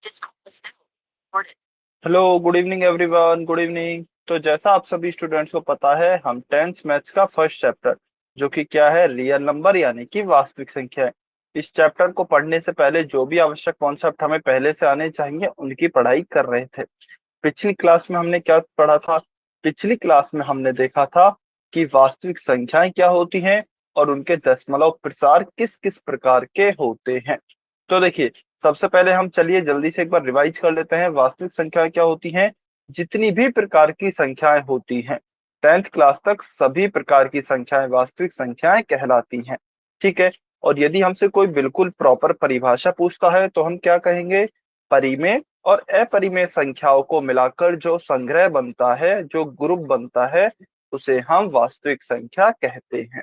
This call is now recorded. Hello, good evening everyone, good evening. तो जैसा आप सभी स्टूडेंट्स को पता है, हम टेंथ मैथ्स का फर्स्ट चैप्टर जो कि क्या है, रियल नंबर यानी कि वास्तविक संख्या है। इस चैप्टर को पढ़ने से पहले जो भी आवश्यक कॉन्सेप्ट हमें पहले से आने चाहिए उनकी पढ़ाई कर रहे थे। पिछली क्लास में हमने क्या पढ़ा था? पिछली क्लास में हमने देखा था कि वास्तविक संख्याएं क्या होती हैं और उनके दशमलव प्रसार किस किस प्रकार के होते हैं। तो देखिए, सबसे पहले हम चलिए जल्दी से एक बार रिवाइज कर लेते हैं वास्तविक संख्या क्या होती हैं। जितनी भी प्रकार की संख्याएं होती हैं, टेंथ क्लास तक सभी प्रकार की संख्याएं वास्तविक संख्याएं कहलाती हैं। ठीक है। और यदि हमसे कोई बिल्कुल प्रॉपर परिभाषा पूछता है तो हम क्या कहेंगे? परिमेय और अपरिमेय संख्याओं को मिलाकर जो संग्रह बनता है, जो ग्रुप बनता है, उसे हम वास्तविक संख्या कहते हैं।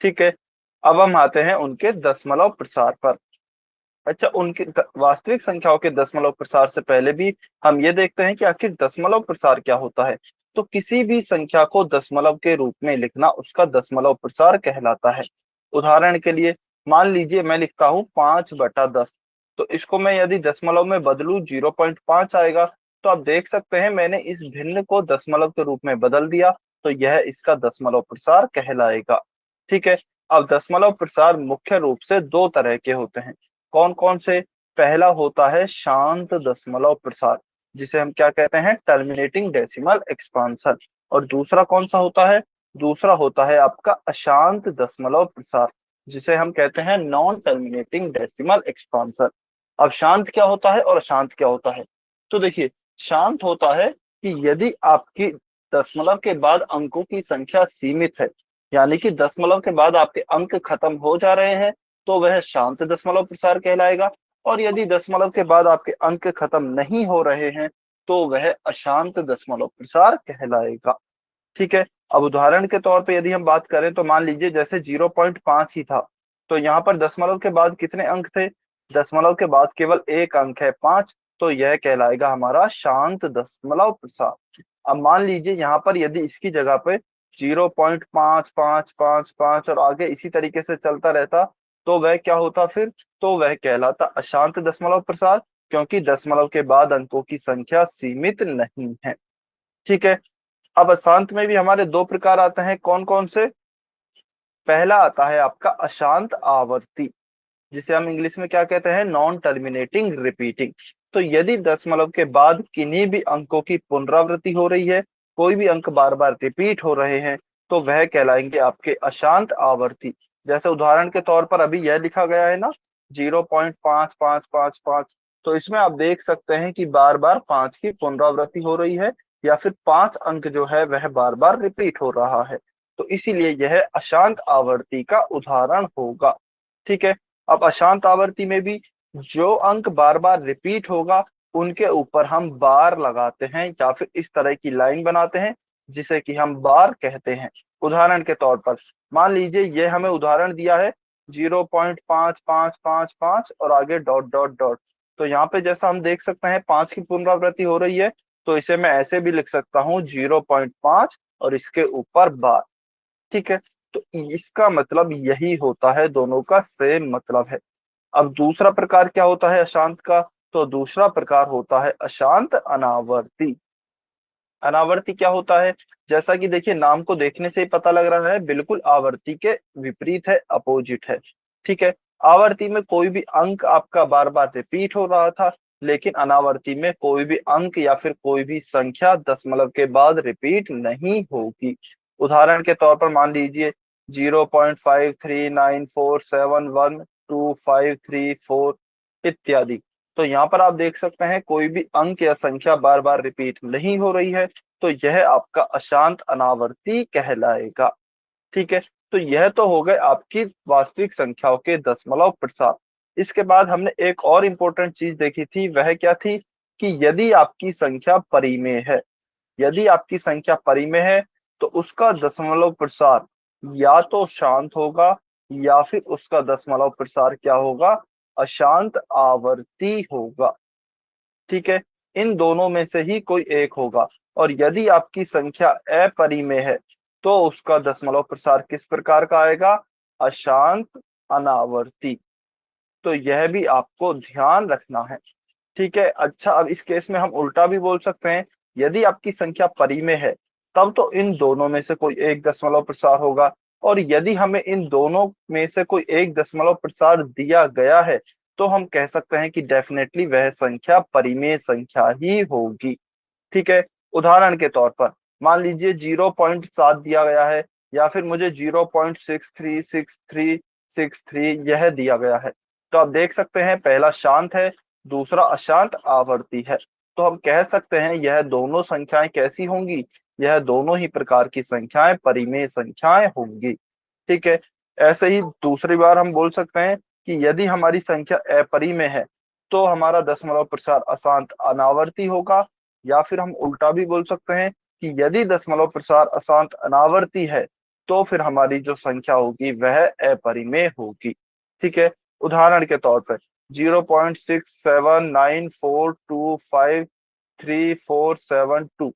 ठीक है। अब हम आते हैं उनके दशमलव प्रसार पर। अच्छा, उनके वास्तविक संख्याओं के दशमलव प्रसार से पहले भी हम ये देखते हैं कि आखिर दशमलव प्रसार क्या होता है। तो किसी भी संख्या को दशमलव के रूप में लिखना उसका दशमलव प्रसार कहलाता है। उदाहरण के लिए मान लीजिए मैं लिखता हूँ 5/10। तो इसको मैं यदि दशमलव में बदलूं 0.5 आएगा। तो आप देख सकते हैं मैंने इस भिन्न को दशमलव के रूप में बदल दिया, तो यह इसका दशमलव प्रसार कहलाएगा। ठीक है। अब दशमलव प्रसार मुख्य रूप से दो तरह के होते हैं। कौन कौन से? पहला होता है शांत दशमलव प्रसार, जिसे हम क्या कहते हैं? Terminating decimal expansion. और दूसरा कौन सा होता है? दूसरा होता है आपका अशांत दशमलव प्रसार, जिसे हम कहते हैं नॉन टर्मिनेटिंग डेसिमल एक्सपांशन। अब शांत क्या होता है और अशांत क्या होता है? तो देखिए, शांत होता है कि यदि आपकी दशमलव के बाद अंकों की संख्या सीमित है, यानी कि दशमलव के बाद आपके अंक खत्म हो जा रहे हैं, तो वह शांत दशमलव प्रसार कहलाएगा। और यदि दशमलव के बाद आपके अंक खत्म नहीं हो रहे हैं, तो वह अशांत दशमलव प्रसार कहलाएगा। ठीक है। अब उदाहरण के तौर पे यदि हम बात करें तो मान लीजिए जैसे 0.5 ही था, तो यहाँ पर दशमलव के बाद कितने अंक थे? दशमलव के बाद केवल एक अंक है, 5। तो यह कहलाएगा हमारा शांत दशमलव प्रसार। अब मान लीजिए यहाँ पर यदि इसकी जगह पे 0.5555 और आगे इसी तरीके से चलता रहता, तो वह क्या होता फिर? तो वह कहलाता अशांत दशमलव प्रसार, क्योंकि दशमलव के बाद अंकों की संख्या सीमित नहीं है। ठीक है। अब अशांत में भी हमारे दो प्रकार आते हैं। कौन कौन से? पहला आता है आपका अशांत आवर्ती, जिसे हम इंग्लिश में क्या कहते हैं? Non terminating repeating. तो यदि दशमलव के बाद किन्हीं भी अंकों की पुनरावृत्ति हो रही है, कोई भी अंक बार बार रिपीट हो रहे हैं, तो वह कहलाएंगे आपके अशांत आवर्ती। जैसे उदाहरण के तौर पर अभी यह लिखा गया है ना, 0.5555। तो इसमें आप देख सकते हैं कि बार बार 5 की पुनरावृत्ति हो रही है, या फिर 5 अंक जो है वह बार बार रिपीट हो रहा है। तो इसीलिए यह अशांत आवर्ती का उदाहरण होगा। ठीक है। अब अशांत आवर्ती में भी जो अंक बार बार रिपीट होगा, उनके ऊपर हम बार लगाते हैं या फिर इस तरह की लाइन बनाते हैं, जिसे कि हम बार कहते हैं। उदाहरण के तौर पर मान लीजिए ये हमें उदाहरण दिया है 0.5555 और आगे डॉट डॉट डॉट। तो यहाँ पे जैसा हम देख सकते हैं 5 की पुनरावृत्ति हो रही है, तो इसे मैं ऐसे भी लिख सकता हूँ 0.5 और इसके ऊपर बार। ठीक है। तो इसका मतलब यही होता है, दोनों का सेम मतलब है। अब दूसरा प्रकार क्या होता है अशांत का? तो दूसरा प्रकार होता है अशांत अनावर्ती। अनावर्ती क्या होता है? जैसा कि देखिए नाम को देखने से ही पता लग रहा है, बिल्कुल आवर्ती के विपरीत है, अपोजिट है। ठीक है। आवर्ती में कोई भी अंक आपका बार बार रिपीट हो रहा था, लेकिन अनावर्ती में कोई भी अंक या फिर कोई भी संख्या दशमलव के बाद रिपीट नहीं होगी। उदाहरण के तौर पर मान लीजिए 0.5394711253 इत्यादि। तो यहाँ पर आप देख सकते हैं कोई भी अंक या संख्या बार बार रिपीट नहीं हो रही है, तो यह आपका अशांत अनावर्ती कहलाएगा। ठीक है। तो यह तो हो गए आपकी वास्तविक संख्याओं के दशमलव प्रसार। इसके बाद हमने एक और इम्पोर्टेंट चीज देखी थी, वह क्या थी? कि यदि आपकी संख्या परिमेय है, यदि आपकी संख्या परिमेय है, तो उसका दशमलव प्रसार या तो शांत होगा, या फिर उसका दशमलव प्रसार क्या होगा? अशांत आवर्ती होगा। ठीक है। इन दोनों में से ही कोई एक होगा। और यदि आपकी संख्या अपरिमेय है, तो उसका दशमलव प्रसार किस प्रकार का आएगा? अशांत अनावर्ती। तो यह भी आपको ध्यान रखना है। ठीक है। अच्छा, अब इस केस में हम उल्टा भी बोल सकते हैं, यदि आपकी संख्या परिमेय है तब तो इन दोनों में से कोई एक दशमलव प्रसार होगा, और यदि हमें इन दोनों में से कोई एक दशमलव प्रसार दिया गया है तो हम कह सकते हैं कि डेफिनेटली वह संख्या परिमेय संख्या ही होगी। ठीक है। उदाहरण के तौर पर मान लीजिए 0.7 दिया गया है, या फिर मुझे 0.636363 यह दिया गया है। तो आप देख सकते हैं पहला शांत है, दूसरा अशांत आवर्ती है। तो हम कह सकते हैं यह दोनों संख्याएं कैसी होंगी, यह दोनों ही प्रकार की संख्याएं परिमेय संख्याएं होंगी। ठीक है। ऐसे ही दूसरी बार हम बोल सकते हैं कि यदि हमारी संख्या अपरिमेय है तो हमारा दशमलव प्रसार अशांत अनावर्ती होगा, या फिर हम उल्टा भी बोल सकते हैं कि यदि दशमलव प्रसार अशांत अनावर्ती है तो फिर हमारी जो संख्या होगी वह अपरिमेय होगी। ठीक है। उदाहरण के तौर पर 0.6794253472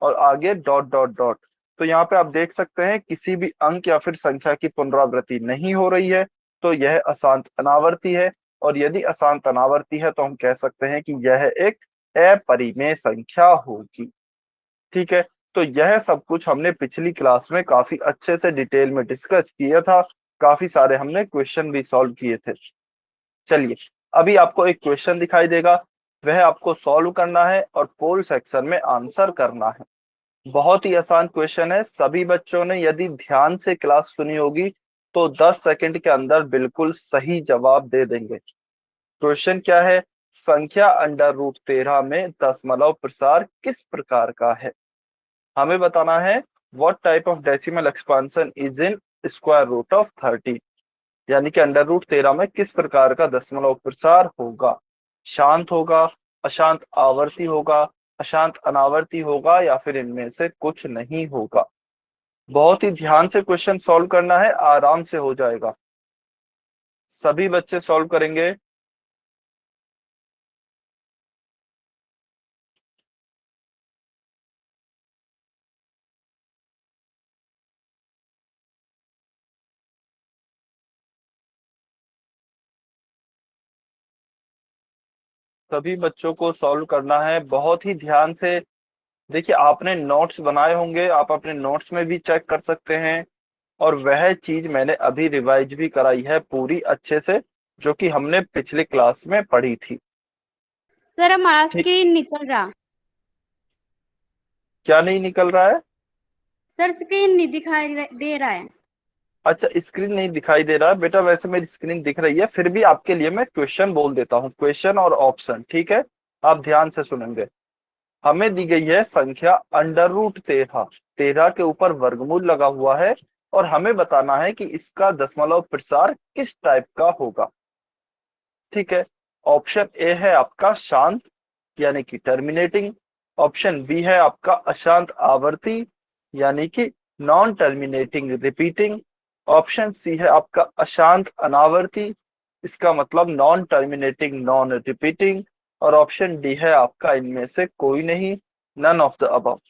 और आगे डॉट डॉट डॉट। तो यहाँ पे आप देख सकते हैं किसी भी अंक या फिर संख्या की पुनरावृत्ति नहीं हो रही है, तो यह अशांत अनावर्ती है। और यदि अशांत अनावर्ती है तो हम कह सकते हैं कि यह एक अपरिमेय संख्या होगी। ठीक है। तो यह सब कुछ हमने पिछली क्लास में काफी अच्छे से डिटेल में डिस्कस किया था, काफी सारे हमने क्वेश्चन भी सॉल्व किए थे। चलिए, अभी आपको एक क्वेश्चन दिखाई देगा, वह आपको सॉल्व करना है और पोल सेक्शन में आंसर करना है। बहुत ही आसान क्वेश्चन है, सभी बच्चों ने यदि ध्यान से क्लास सुनी होगी तो 10 सेकंड के अंदर बिल्कुल सही जवाब दे देंगे। क्वेश्चन क्या है, संख्या √13 में दशमलव प्रसार किस प्रकार का है। हमें बताना है what type of decimal expansion is in square root of 30, यानी कि √13 में किस प्रकार का दशमलव प्रसार होगा। शांत होगा, अशांत आवर्ती होगा, अशांत अनावर्ती होगा, या फिर इनमें से कुछ नहीं होगा। बहुत ही ध्यान से क्वेश्चन सॉल्व करना है, आराम से हो जाएगा। सभी बच्चे सॉल्व करेंगे। सभी बच्चों को सॉल्व करना है बहुत ही ध्यान से। देखिए, आपने नोट्स बनाए होंगे, आप अपने नोट्स में भी चेक कर सकते हैं, और वह चीज मैंने अभी रिवाइज भी कराई है पूरी अच्छे से, जो कि हमने पिछले क्लास में पढ़ी थी। सर हमारा ठीक। स्क्रीन निकल रहा। क्या नहीं निकल रहा है? सर स्क्रीन नहीं दिखाई दे रहा है। अच्छा, स्क्रीन नहीं दिखाई दे रहा है बेटा, वैसे मेरी स्क्रीन दिख रही है, फिर भी आपके लिए मैं क्वेश्चन बोल देता हूँ, क्वेश्चन और ऑप्शन। ठीक है, आप ध्यान से सुनेंगे। हमें दी गई है संख्या √13, 13 के ऊपर वर्गमूल लगा हुआ है, और हमें बताना है कि इसका दशमलव प्रसार किस टाइप का होगा। ठीक है। ऑप्शन ए है आपका शांत, यानी कि टर्मिनेटिंग। ऑप्शन बी है आपका अशांत आवर्ती, यानी कि non terminating repeating. Option C है आपका अशांत अनावर्ती, इसका मतलब नॉन टर्मिनेटिंग नॉन रिपीटिंग। और ऑप्शन डी है आपका इनमें से कोई नहीं, नन ऑफ द अबव।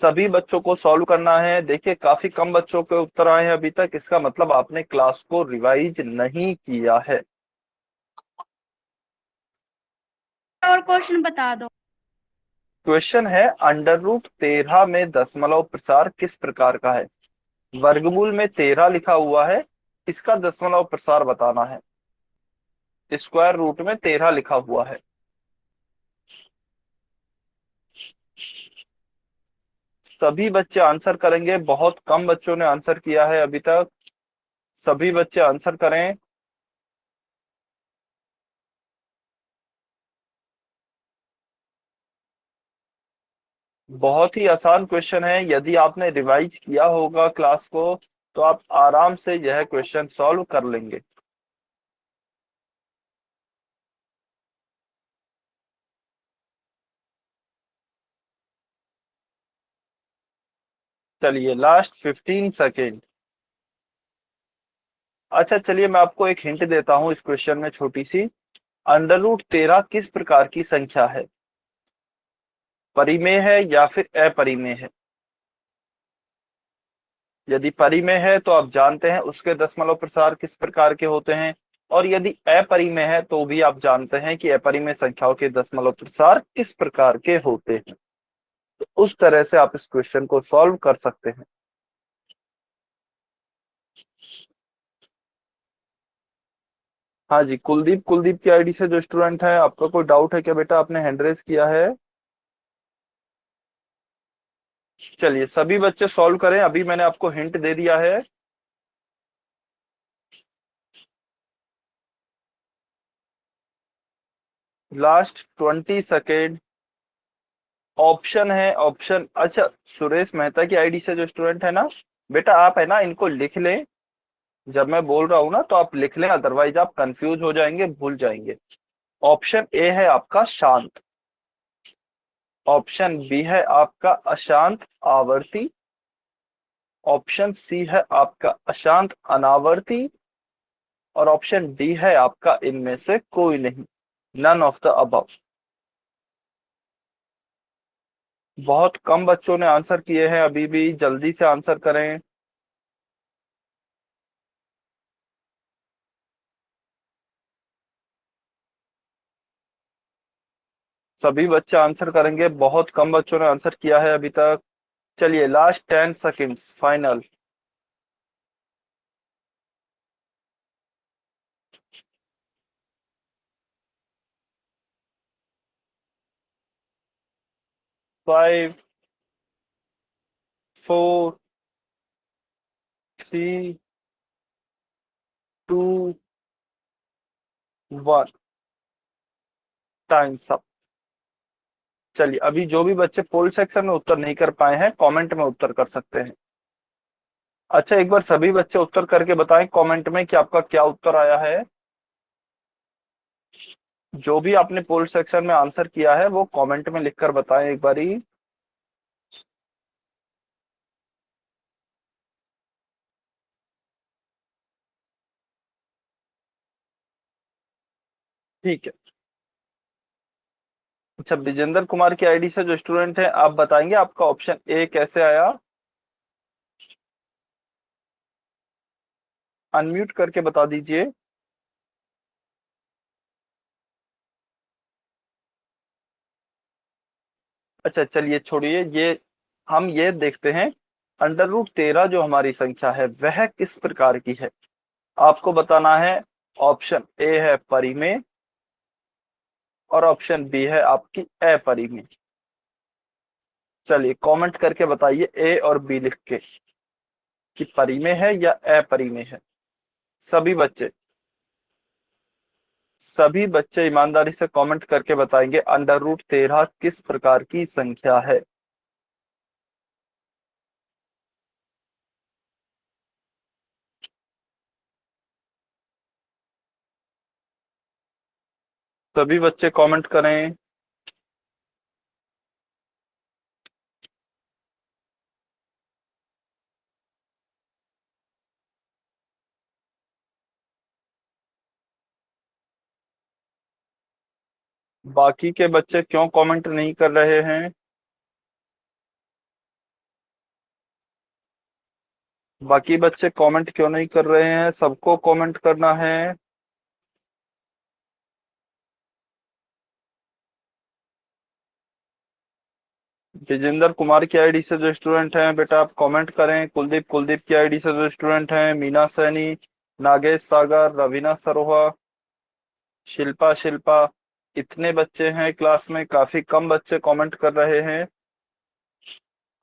सभी बच्चों को सॉल्व करना है। देखिए, काफी कम बच्चों के उत्तर आए हैं अभी तक, इसका मतलब आपने क्लास को रिवाइज नहीं किया है। और क्वेश्चन बता दो। क्वेश्चन है √13 में दशमलव प्रसार किस प्रकार का है। वर्गमूल में 13 लिखा हुआ है, इसका दशमलव प्रसार बताना है। स्क्वायर रूट में 13 लिखा हुआ है। सभी बच्चे आंसर करेंगे, बहुत कम बच्चों ने आंसर किया है अभी तक। सभी बच्चे आंसर करें। बहुत ही आसान क्वेश्चन है, यदि आपने रिवाइज किया होगा क्लास को तो आप आराम से यह क्वेश्चन सॉल्व कर लेंगे। चलिए, लास्ट 15 सेकेंड। अच्छा, चलिए मैं आपको एक हिंट देता हूं इस क्वेश्चन में छोटी सी। √13 किस प्रकार की संख्या है, परिमेय है या फिर अपरिमेय है। यदि परिमेय है तो आप जानते हैं उसके दशमलव प्रसार किस प्रकार के होते हैं, और यदि अपरिमेय है तो भी आप जानते हैं कि अपरिमेय संख्याओं के दशमलव प्रसार किस प्रकार के होते हैं। तो उस तरह से आप इस क्वेश्चन को सॉल्व कर सकते हैं। हाँ जी, कुलदीप, कुलदीप की आईडी से जो स्टूडेंट है, आपका कोई डाउट है क्या बेटा? आपने हैंड रेज किया है। चलिए सभी बच्चे सॉल्व करें, अभी मैंने आपको हिंट दे दिया है। Last 20 second. ऑप्शन है, ऑप्शन। अच्छा, सुरेश मेहता की आईडी से जो स्टूडेंट है ना, बेटा आप है ना इनको लिख लें। जब मैं बोल रहा हूं ना तो आप लिख लें, अदरवाइज आप कंफ्यूज हो जाएंगे, भूल जाएंगे। ऑप्शन ए है आपका शांत, ऑप्शन बी है आपका अशांत आवर्ती, ऑप्शन सी है आपका अशांत अनावर्ती, और ऑप्शन डी है आपका इनमें से कोई नहीं, नन ऑफ द अबव। बहुत कम बच्चों ने आंसर किए हैं अभी भी, जल्दी से आंसर करें। सभी बच्चे आंसर करेंगे, बहुत कम बच्चों ने आंसर किया है अभी तक। चलिए last 10 seconds, final. 5, 4, 3, 2, 1। Times up. चलिए अभी जो भी बच्चे पोल सेक्शन में उत्तर नहीं कर पाए हैं, कमेंट में उत्तर कर सकते हैं। अच्छा, एक बार सभी बच्चे उत्तर करके बताएं कमेंट में कि आपका क्या उत्तर आया है। जो भी आपने पोल सेक्शन में आंसर किया है वो कमेंट में लिखकर बताएं एक बारी। ठीक है। अच्छा, विजेंद्र कुमार की आईडी से जो स्टूडेंट है, आप बताएंगे आपका ऑप्शन ए कैसे आया? अनम्यूट करके बता दीजिए। अच्छा चलिए छोड़िए ये, हम ये देखते हैं √13 जो हमारी संख्या है वह किस प्रकार की है। आपको बताना है। ऑप्शन ए है परिमेय, और ऑप्शन बी है आपकी अपरिमेय। चलिए कमेंट करके बताइए ए और बी लिख के कि परिमेय है या अपरिमेय है। सभी बच्चे, सभी बच्चे ईमानदारी से कमेंट करके बताएंगे √13 किस प्रकार की संख्या है। सभी बच्चे कमेंट करें। बाकी के बच्चे क्यों कमेंट नहीं कर रहे हैं? बाकी बच्चे कमेंट क्यों नहीं कर रहे हैं? सबको कमेंट करना है। विजेंद्र कुमार की आईडी से जो स्टूडेंट हैं, बेटा आप कमेंट करें। कुलदीप, कुलदीप की आईडी से जो स्टूडेंट हैं, मीना सैनी, नागेश सागर, रवीना सरोहा, शिल्पा, शिल्पा, इतने बच्चे हैं क्लास में, काफी कम बच्चे कमेंट कर रहे हैं।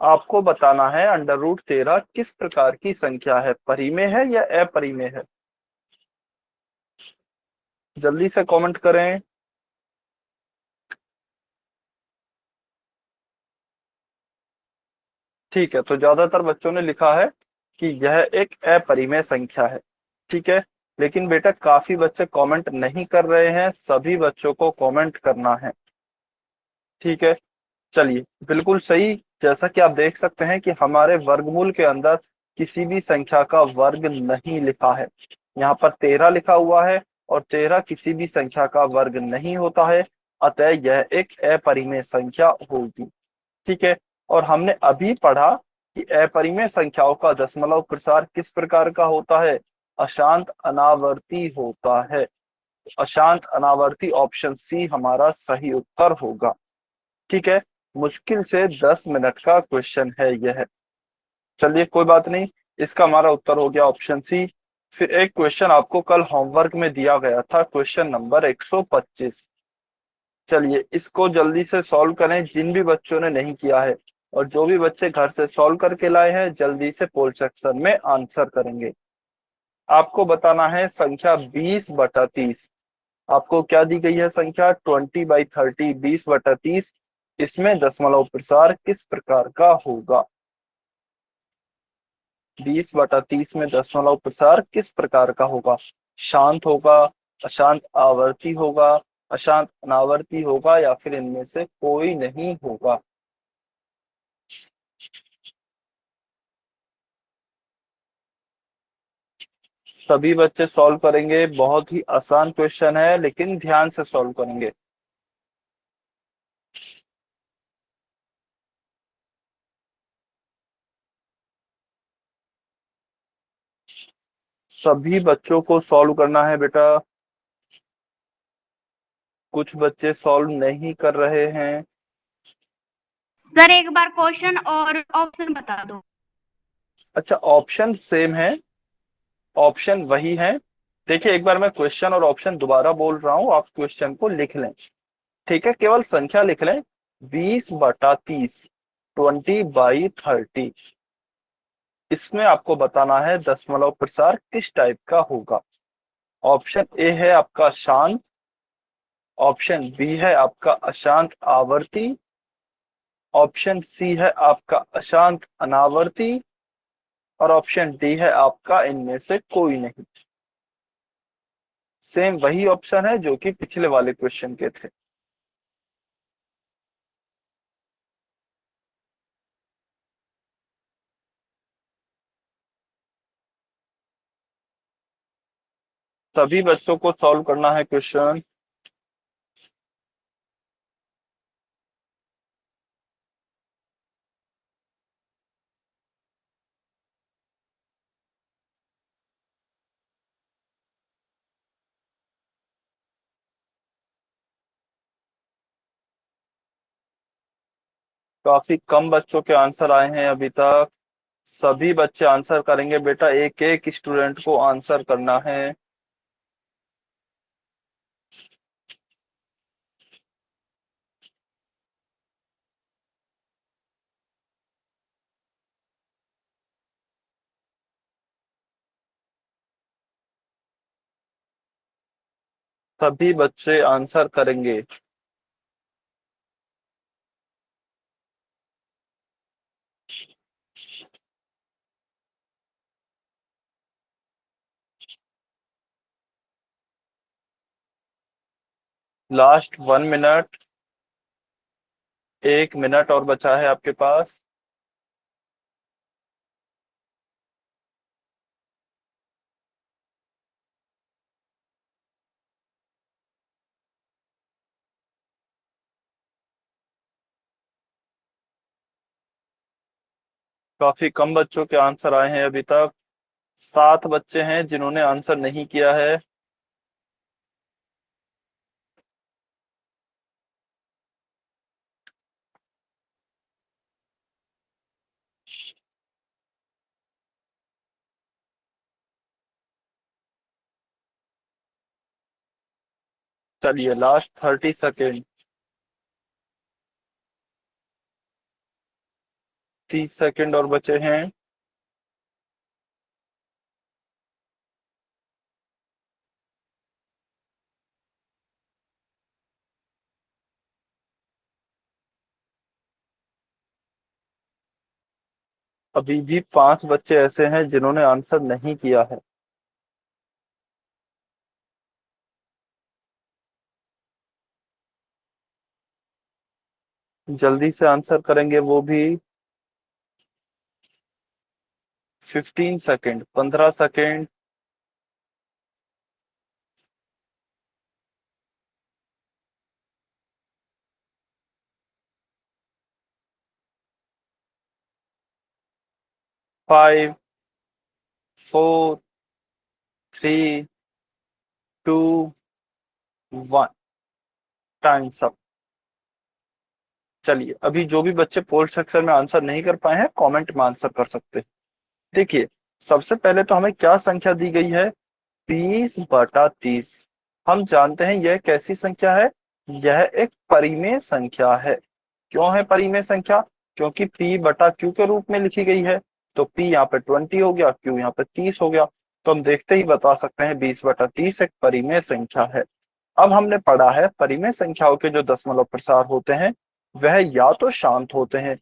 आपको बताना है √13 किस प्रकार की संख्या है, परिमेय है या अपरिमेय है। जल्दी से कमेंट करें। ठीक है, तो ज्यादातर बच्चों ने लिखा है कि यह एक अपरिमेय संख्या है। ठीक है, लेकिन बेटा काफी बच्चे कमेंट नहीं कर रहे हैं, सभी बच्चों को कमेंट करना है। ठीक है, चलिए बिल्कुल सही। जैसा कि आप देख सकते हैं कि हमारे वर्गमूल के अंदर किसी भी संख्या का वर्ग नहीं लिखा है। यहाँ पर 13 लिखा हुआ है, और 13 किसी भी संख्या का वर्ग नहीं होता है, अतः यह एक अपरिमेय संख्या होगी। ठीक है, और हमने अभी पढ़ा कि अपरिमेय संख्याओं का दशमलव प्रसार किस प्रकार का होता है? अशांत अनावर्ती होता है। अशांत अनावर्ती ऑप्शन सी हमारा सही उत्तर होगा। ठीक है, मुश्किल से 10 मिनट का क्वेश्चन है यह। चलिए कोई बात नहीं, इसका हमारा उत्तर हो गया ऑप्शन सी। फिर एक क्वेश्चन आपको कल होमवर्क में दिया गया था, क्वेश्चन नंबर 125। चलिए इसको जल्दी से सॉल्व करें जिन भी बच्चों ने नहीं किया है, और जो भी बच्चे घर से सॉल्व करके लाए हैं जल्दी से पोल सेक्शन में आंसर करेंगे। आपको बताना है संख्या 20/30। आपको क्या दी गई है संख्या? 20/30, 20/30। इसमें दशमलव प्रसार किस प्रकार का होगा? 20/30 में दशमलव प्रसार किस प्रकार का होगा? शांत होगा, अशांत आवर्ती होगा, अशांत अनावर्ती होगा, या फिर इनमें से कोई नहीं होगा? सभी बच्चे सॉल्व करेंगे, बहुत ही आसान क्वेश्चन है लेकिन ध्यान से सॉल्व करेंगे। सभी बच्चों को सॉल्व करना है बेटा। कुछ बच्चे सॉल्व नहीं कर रहे हैं। सर एक बार क्वेश्चन और ऑप्शन बता दो। अच्छा, ऑप्शन सेम है, ऑप्शन वही है। देखिए एक बार मैं क्वेश्चन और ऑप्शन दोबारा बोल रहा हूं, आप क्वेश्चन को लिख लें। ठीक है, केवल संख्या लिख लें। 20/30, 20/30। इसमें आपको बताना है दशमलव प्रसार किस टाइप का होगा। ऑप्शन ए है आपका शांत, ऑप्शन बी है आपका अशांत आवर्ती, ऑप्शन सी है आपका अशांत अनावर्ती, और ऑप्शन डी है आपका इनमें से कोई नहीं। सेम वही ऑप्शन है जो कि पिछले वाले क्वेश्चन के थे। सभी बच्चों को सॉल्व करना है क्वेश्चन। काफी कम बच्चों के आंसर आए हैं अभी तक। सभी बच्चे आंसर करेंगे बेटा, एक एक स्टूडेंट को आंसर करना है। सभी बच्चे आंसर करेंगे। लास्ट 1 मिनट, 1 मिनट और बचा है आपके पास। काफी कम बच्चों के आंसर आए हैं अभी तक। 7 बच्चे हैं जिन्होंने आंसर नहीं किया है। चलिए लास्ट 30 सेकेंड, 30 सेकेंड और बचे हैं। अभी भी 5 बच्चे ऐसे हैं जिन्होंने आंसर नहीं किया है। जल्दी से आंसर करेंगे वो भी। 15 सेकेंड, 15 सेकेंड। 5 4 3 2 1। Times up. चलिए, अभी जो भी बच्चे पोल सेक्शन में आंसर नहीं कर पाए हैं, कमेंट में आंसर कर सकते हैं। देखिए, सबसे पहले तो हमें क्या संख्या दी गई है? 20/30। हम जानते हैं यह कैसी संख्या है? यह एक परिमेय संख्या है। क्यों है परिमेय संख्या? क्योंकि P/Q के रूप में लिखी गई है। तो P यहाँ पे 20 हो गया, Q यहाँ पे 30 हो गया। तो हम देखते ही बता सकते हैं 20/30 एक परिमेय संख्या है। अब हमने पढ़ा है परिमेय संख्याओं के जो दशमलव प्रसार होते हैं वह या तो शांत होते हैं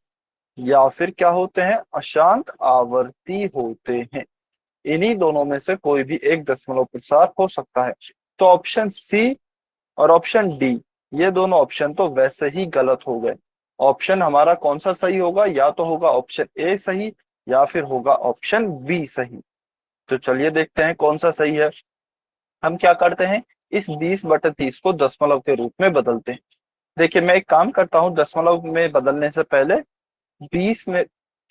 या फिर क्या होते हैं? अशांत आवर्ती होते हैं। इन्हीं दोनों में से कोई भी एक दशमलव प्रसार हो सकता है। तो ऑप्शन सी और ऑप्शन डी, ये दोनों ऑप्शन तो वैसे ही गलत हो गए। ऑप्शन हमारा कौन सा सही होगा? या तो होगा ऑप्शन ए सही या फिर होगा ऑप्शन बी सही। तो चलिए देखते हैं कौन सा सही है। हम क्या करते हैं, इस 20/30 को दशमलव के रूप में बदलते हैं। देखिए, मैं एक काम करता हूँ, दशमलव में बदलने से पहले 20 में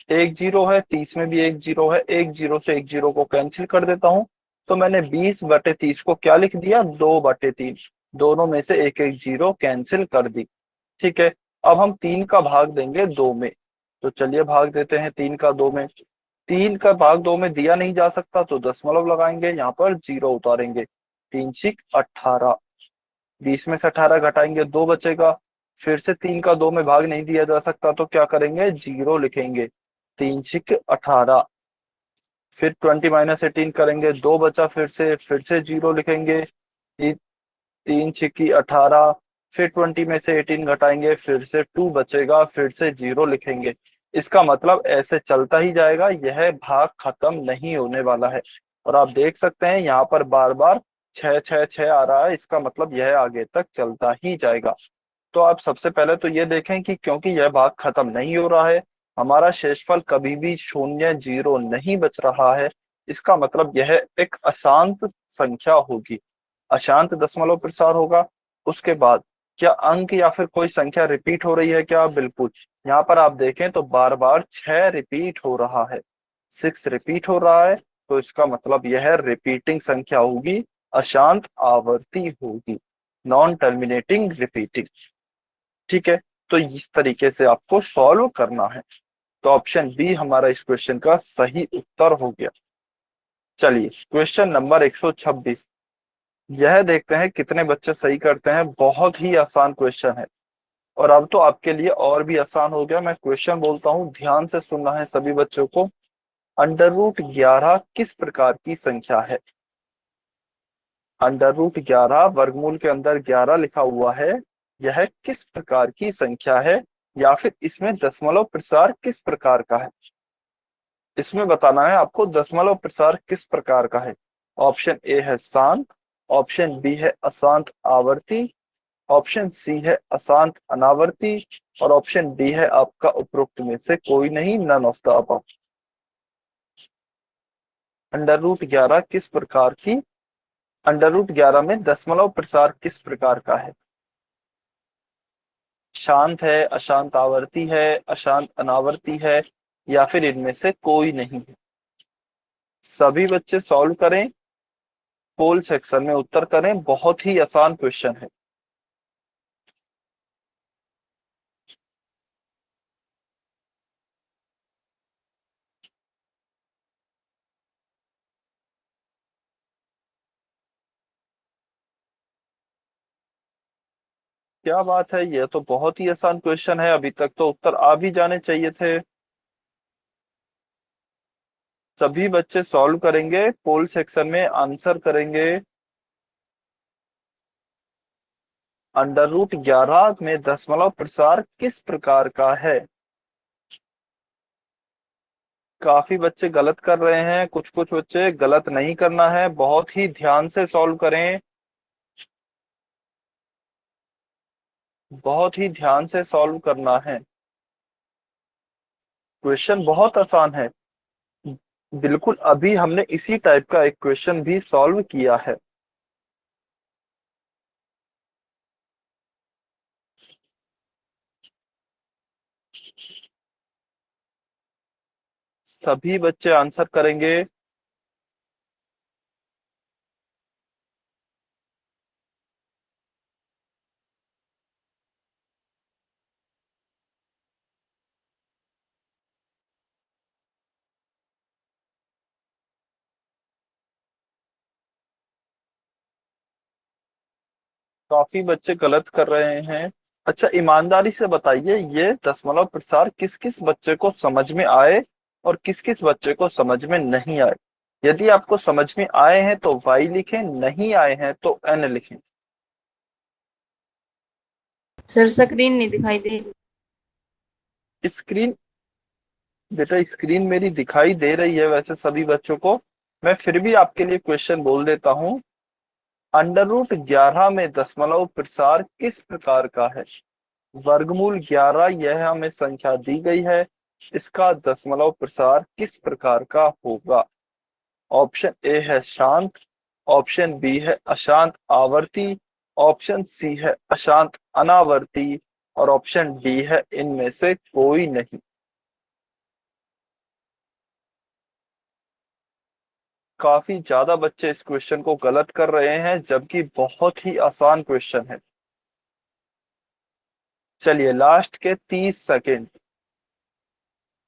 एक जीरो है, 30 में भी एक जीरो है, एक जीरो से एक जीरो को कैंसिल कर देता हूं। तो मैंने 20/30 को क्या लिख दिया? 2/3। दोनों में से एक एक जीरो कैंसिल कर दी। ठीक है। अब हम 3 का भाग देंगे 2 में। तो चलिए भाग देते हैं 3 का 2 में। 3 का भाग 2 में दिया नहीं जा सकता तो दशमलव लगाएंगे, यहाँ पर जीरो उतारेंगे। 3×6 = 18। 20 में से 18 घटाएंगे, 2 बचेगा। फिर से 3 का 2 में भाग नहीं दिया जा सकता तो क्या करेंगे? जीरो लिखेंगे। 3×6 = 18। फिर 20 - 18 करेंगे, 2 बचा। फिर से जीरो लिखेंगे। 3×6 = 18। फिर 20 में से 18 घटाएंगे, फिर से 2 बचेगा, फिर से जीरो लिखेंगे। इसका मतलब ऐसे चलता ही जाएगा, यह भाग खत्म नहीं होने वाला है। और आप देख सकते हैं यहाँ पर बार बार 6 6 6 आ रहा है, इसका मतलब यह आगे तक चलता ही जाएगा। तो आप सबसे पहले तो ये देखें कि क्योंकि यह भाग खत्म नहीं हो रहा है, हमारा शेषफल कभी भी शून्य जीरो नहीं बच रहा है। इसका मतलब यह एक अशांत संख्या होगी, अशांत दशमलव प्रसार होगा। उसके बाद क्या अंक या फिर कोई संख्या रिपीट हो रही है क्या? बिल्कुल। यहाँ पर आप देखें तो बार बार 6 रिपीट हो रहा है, 6 रिपीट हो रहा है। तो इसका मतलब यह रिपीटिंग संख्या होगी, अशांत आवर्ती होगी, नॉन टर्मिनेटिंग रिपीटिंग। ठीक है। तो इस तरीके से आपको सॉल्व करना है। तो ऑप्शन बी हमारा इस क्वेश्चन का सही उत्तर हो गया। चलिए, क्वेश्चन नंबर 126, यह देखते हैं कितने बच्चे सही करते हैं। बहुत ही आसान क्वेश्चन है और अब तो आपके लिए और भी आसान हो गया। मैं क्वेश्चन बोलता हूँ, ध्यान से सुनना है सभी बच्चों को। √11 किस प्रकार की संख्या है? √11 वर्गमूल के अंदर 11 लिखा हुआ है, यह किस प्रकार की संख्या है? या फिर इसमें दशमलव प्रसार किस प्रकार का है? इसमें बताना है आपको दशमलव प्रसार किस प्रकार का है। ऑप्शन ए है शांत, ऑप्शन बी है अशांत आवर्ती, ऑप्शन सी है अशांत अनावर्ती, और ऑप्शन डी है आपका उपरोक्त में से कोई नहीं, नन ऑफ द अबव। √11 किस प्रकार की, √11 में दशमलव प्रसार किस प्रकार का है? शांत है, अशांत आवर्ती है, अशांत अनावर्ती है, या फिर इनमें से कोई नहीं है? सभी बच्चे सॉल्व करें, पोल सेक्शन में उत्तर करें। बहुत ही आसान क्वेश्चन है। क्या बात है, यह तो बहुत ही आसान क्वेश्चन है, अभी तक तो उत्तर आ भी जाने चाहिए थे। सभी बच्चे सॉल्व करेंगे, पोल सेक्शन में आंसर करेंगे। √11 में दशमलव प्रसार किस प्रकार का है? काफी बच्चे गलत कर रहे हैं, कुछ कुछ बच्चे गलत नहीं करना है, बहुत ही ध्यान से सॉल्व करें, बहुत ही ध्यान से सॉल्व करना है। क्वेश्चन बहुत आसान है। बिल्कुल, अभी हमने इसी टाइप का एक क्वेश्चन भी सॉल्व किया है। सभी बच्चे आंसर करेंगे। काफी बच्चे गलत कर रहे हैं। अच्छा, ईमानदारी से बताइए, ये दशमलव प्रसार किस किस बच्चे को समझ में आए और किस किस बच्चे को समझ में नहीं आए। यदि आपको समझ में आए हैं तो वाई लिखें, नहीं आए हैं तो एन लिखें। सर स्क्रीन नहीं दिखाई दे रही। स्क्रीन, बेटा स्क्रीन मेरी दिखाई दे रही है वैसे सभी बच्चों को। मैं फिर भी आपके लिए क्वेश्चन बोल देता हूँ। √11 में दशमलव प्रसार किस प्रकार का है। वर्गमूल 11 यह हमें संख्या दी गई है, इसका दशमलव प्रसार किस प्रकार का होगा। ऑप्शन ए है शांत, ऑप्शन बी है अशांत आवर्ती, ऑप्शन सी है अशांत अनावर्ती, और ऑप्शन डी है इनमें से कोई नहीं। काफी ज्यादा बच्चे इस क्वेश्चन को गलत कर रहे हैं, जबकि बहुत ही आसान क्वेश्चन है। चलिए लास्ट के 30 सेकेंड,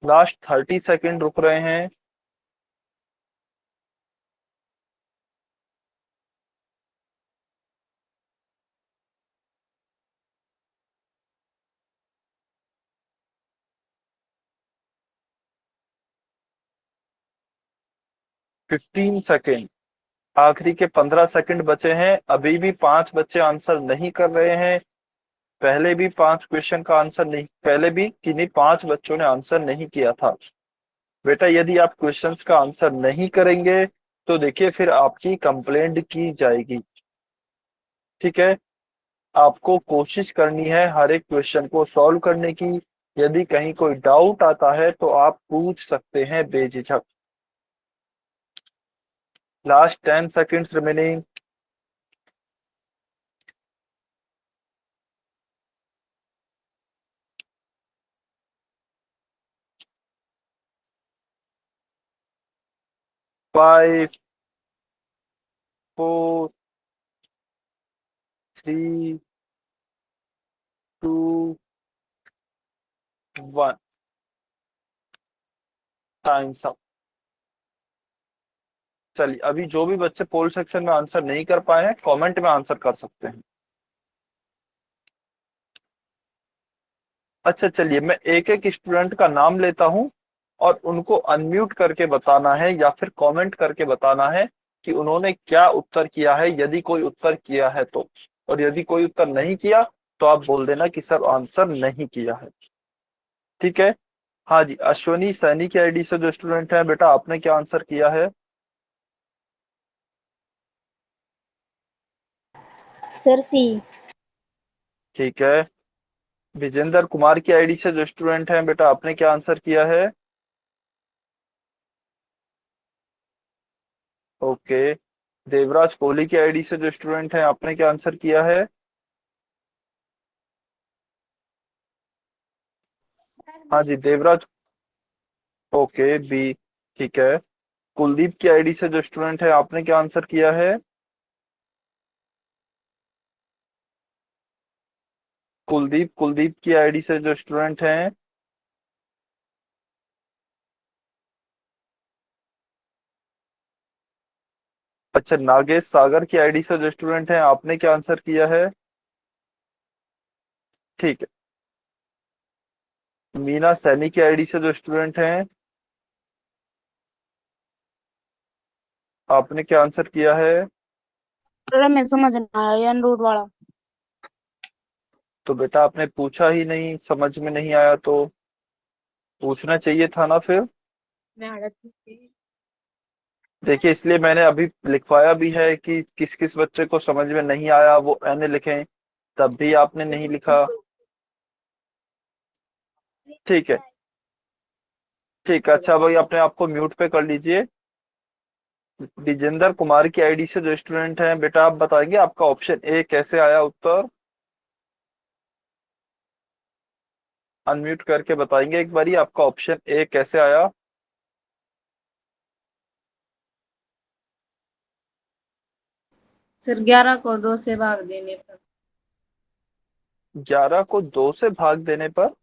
लास्ट 30 सेकेंड रुक रहे हैं। 15 सेकेंड, आखिरी के 15 सेकंड बचे हैं। अभी भी 5 बच्चे आंसर नहीं कर रहे हैं। पहले भी 5 क्वेश्चन का आंसर नहीं, पहले भी किन्हीं 5 बच्चों ने आंसर नहीं किया था। बेटा यदि आप क्वेश्चंस का आंसर नहीं करेंगे तो देखिए फिर आपकी कंप्लेंट की जाएगी। ठीक है, आपको कोशिश करनी है हर एक क्वेश्चन को सॉल्व करने की। यदि कहीं कोई डाउट आता है तो आप पूछ सकते हैं बेझिझक। Last 10 seconds remaining. 5, 4, 3, 2, 1। Times up. चलिए अभी जो भी बच्चे पोल सेक्शन में आंसर नहीं कर पाए हैं कमेंट में आंसर कर सकते हैं। अच्छा चलिए, मैं एक एक स्टूडेंट का नाम लेता हूं और उनको अनम्यूट करके बताना है या फिर कमेंट करके बताना है कि उन्होंने क्या उत्तर किया है, यदि कोई उत्तर किया है तो। और यदि कोई उत्तर नहीं किया तो आप बोल देना कि सर आंसर नहीं किया है। ठीक है। हाँ जी, अश्वनी सैनी की आईडी से जो स्टूडेंट है, बेटा आपने क्या आंसर किया है। सर सी। ठीक है। विजेंद्र कुमार की आईडी से जो स्टूडेंट है, बेटा आपने क्या आंसर किया है। ओके। देवराज कोहली की आईडी से जो स्टूडेंट है, आपने क्या आंसर किया है। हाँ जी देवराज। Okay B. ठीक है। कुलदीप की आईडी से जो स्टूडेंट है, आपने क्या आंसर किया है। कुलदीप, कुलदीप की आईडी से जो स्टूडेंट हैं। अच्छा, नागेश सागर की आईडी से जो स्टूडेंट हैं, आपने क्या आंसर किया है। ठीक है। मीना सैनी की आईडी से जो स्टूडेंट हैं, आपने क्या आंसर किया है। सर मैं समझ नहीं आया रूट वाला। तो बेटा आपने पूछा ही नहीं, समझ में नहीं आया तो पूछना चाहिए था ना फिर। देखिए इसलिए मैंने अभी लिखवाया भी है कि किस किस बच्चे को समझ में नहीं आया वो एन लिखें, तब भी आपने नहीं लिखा। ठीक है। ठीक है, अच्छा भाई अपने आप को म्यूट पे कर लीजिए। विजेंद्र कुमार की आईडी से जो स्टूडेंट हैं, बेटा आप बताएंगे आपका ऑप्शन ए कैसे आया उत्तर। अनम्यूट करके बताएंगे एक बारी आपका ऑप्शन ए कैसे आया। सर 11 को 2 से भाग देने पर। 11 को 2 से भाग देने पर।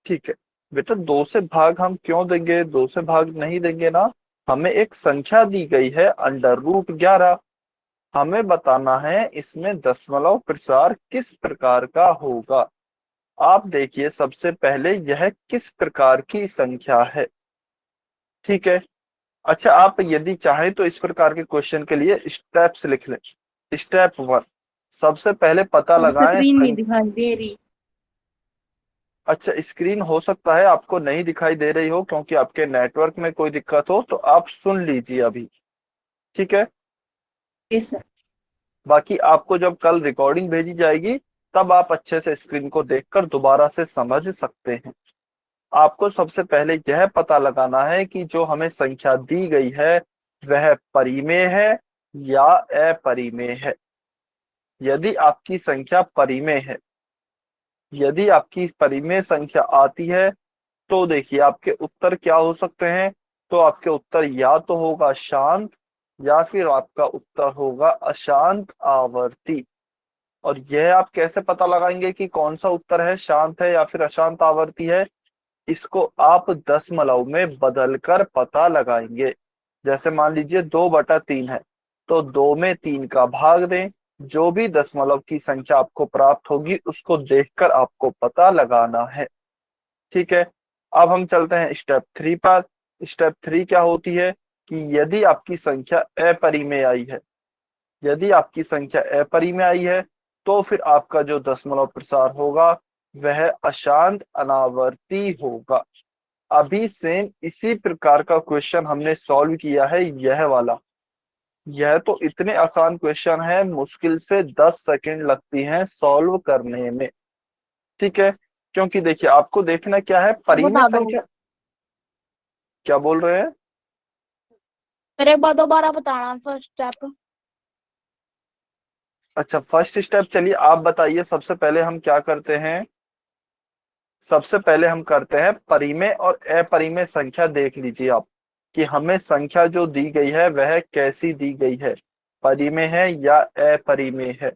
ठीक है बेटा, 2 से भाग हम क्यों देंगे, 2 से भाग नहीं देंगे ना। हमें एक संख्या दी गई है √11। हमें बताना है इसमें दशमलव प्रसार किस प्रकार का होगा। आप देखिए, सबसे पहले यह किस प्रकार की संख्या है। ठीक है। अच्छा, आप यदि चाहें तो इस प्रकार के क्वेश्चन के लिए स्टेप्स लिख लें। स्टेप 1, सबसे पहले पता सर लगाएं स्क्रीन नहीं दिखाई दे रही। अच्छा, स्क्रीन हो सकता है आपको नहीं दिखाई दे रही हो क्योंकि आपके नेटवर्क में कोई दिक्कत हो, तो आप सुन लीजिए अभी। ठीक है। Yes sir. बाकी आपको जब कल रिकॉर्डिंग भेजी जाएगी तब आप अच्छे से स्क्रीन को देखकर दोबारा से समझ सकते हैं। आपको सबसे पहले यह पता लगाना है कि जो हमें संख्या दी गई है वह परिमेय है या अपरिमेय है। यदि आपकी संख्या परिमेय है, यदि आपकी परिमेय संख्या आती है तो देखिए आपके उत्तर क्या हो सकते हैं। तो आपके उत्तर या तो होगा शांत या फिर आपका उत्तर होगा अशांत आवर्ती। और यह आप कैसे पता लगाएंगे कि कौन सा उत्तर है, शांत है या फिर अशांत आवर्ती है। इसको आप दशमलव में बदल कर पता लगाएंगे। जैसे मान लीजिए 2/3 है, तो 2 में 3 का भाग दें। जो भी दशमलव की संख्या आपको प्राप्त होगी उसको देखकर आपको पता लगाना है। ठीक है। अब हम चलते हैं स्टेप 3 पर। स्टेप 3 क्या होती है कि यदि आपकी संख्या अपरिमेय आई है, यदि आपकी संख्या अपरिमेय आई है तो फिर आपका जो दशमलव प्रसार होगा वह अशांत अनावर्ती होगा। अभी सेम इसी प्रकार का क्वेश्चन हमने सॉल्व किया है, यह वाला। यह तो इतने आसान क्वेश्चन है, मुश्किल से 10 सेकंड लगती हैं सॉल्व करने में। ठीक है। क्योंकि देखिए आपको देखना क्या है, परिमेय बता दो। संख्या। क्या बोल रहे हैं? फिर एक बार दोबारा बताना फर्स्ट स्टेप। अच्छा, फर्स्ट स्टेप चलिए आप बताइए। सबसे पहले हम क्या करते हैं, सबसे पहले हम करते हैं परिमेय और अपरिमेय संख्या। देख लीजिए आप कि हमें संख्या जो दी गई है वह कैसी दी गई है, परिमेय है या अपरिमेय है।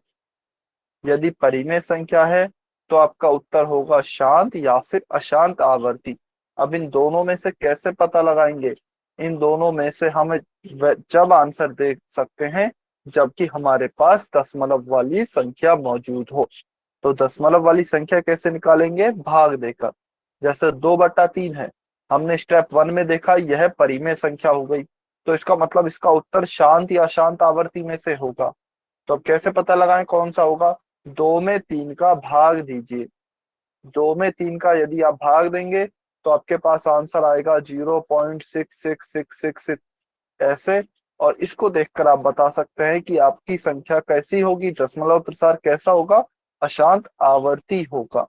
यदि परिमेय संख्या है तो आपका उत्तर होगा शांत या फिर अशांत आवर्ती। अब इन दोनों में से कैसे पता लगाएंगे, इन दोनों में से हम जब आंसर देख सकते हैं जबकि हमारे पास दशमलव वाली संख्या मौजूद हो। तो दशमलव वाली संख्या कैसे निकालेंगे, भाग देकर। जैसे 2/3 है, हमने स्टेप 1 में देखा यह परिमेय संख्या हो गई, तो इसका मतलब इसका उत्तर शांत या अशांत आवर्ती में से होगा। तो अब कैसे पता लगाएं कौन सा होगा, 2 में 3 का भाग दीजिए। 2 में 3 का यदि आप भाग देंगे तो आपके पास आंसर आएगा 0.6666 ऐसे। और इसको देखकर आप बता सकते हैं कि आपकी संख्या कैसी होगी, दशमलव प्रसार कैसा होगा, अशांत आवर्ती होगा।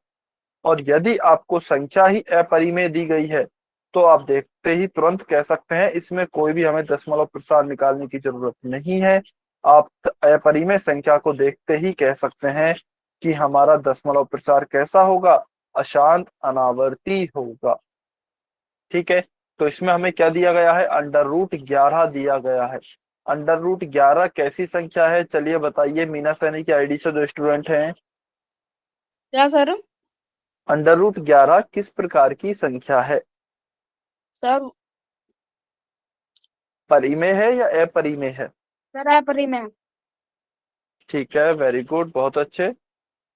और यदि आपको संख्या ही अपरिमेय दी गई है तो आप देखते ही तुरंत कह सकते हैं इसमें कोई भी हमें दशमलव प्रसार निकालने की जरूरत नहीं है। आप अपरिमेय संख्या को देखते ही कह सकते हैं कि हमारा दशमलव प्रसार कैसा होगा, अशांत अनावर्ती होगा। ठीक है। तो इसमें हमें क्या दिया गया है, √11 दिया गया है। √11 कैसी संख्या है, चलिए बताइए। मीना सैनी की आईडी से जो स्टूडेंट हैं, क्या सर? √11 किस प्रकार की संख्या है, सर परिमेय है या अपरिमेय है? सर अपरिमेय। ठीक है, वेरी गुड, बहुत अच्छे।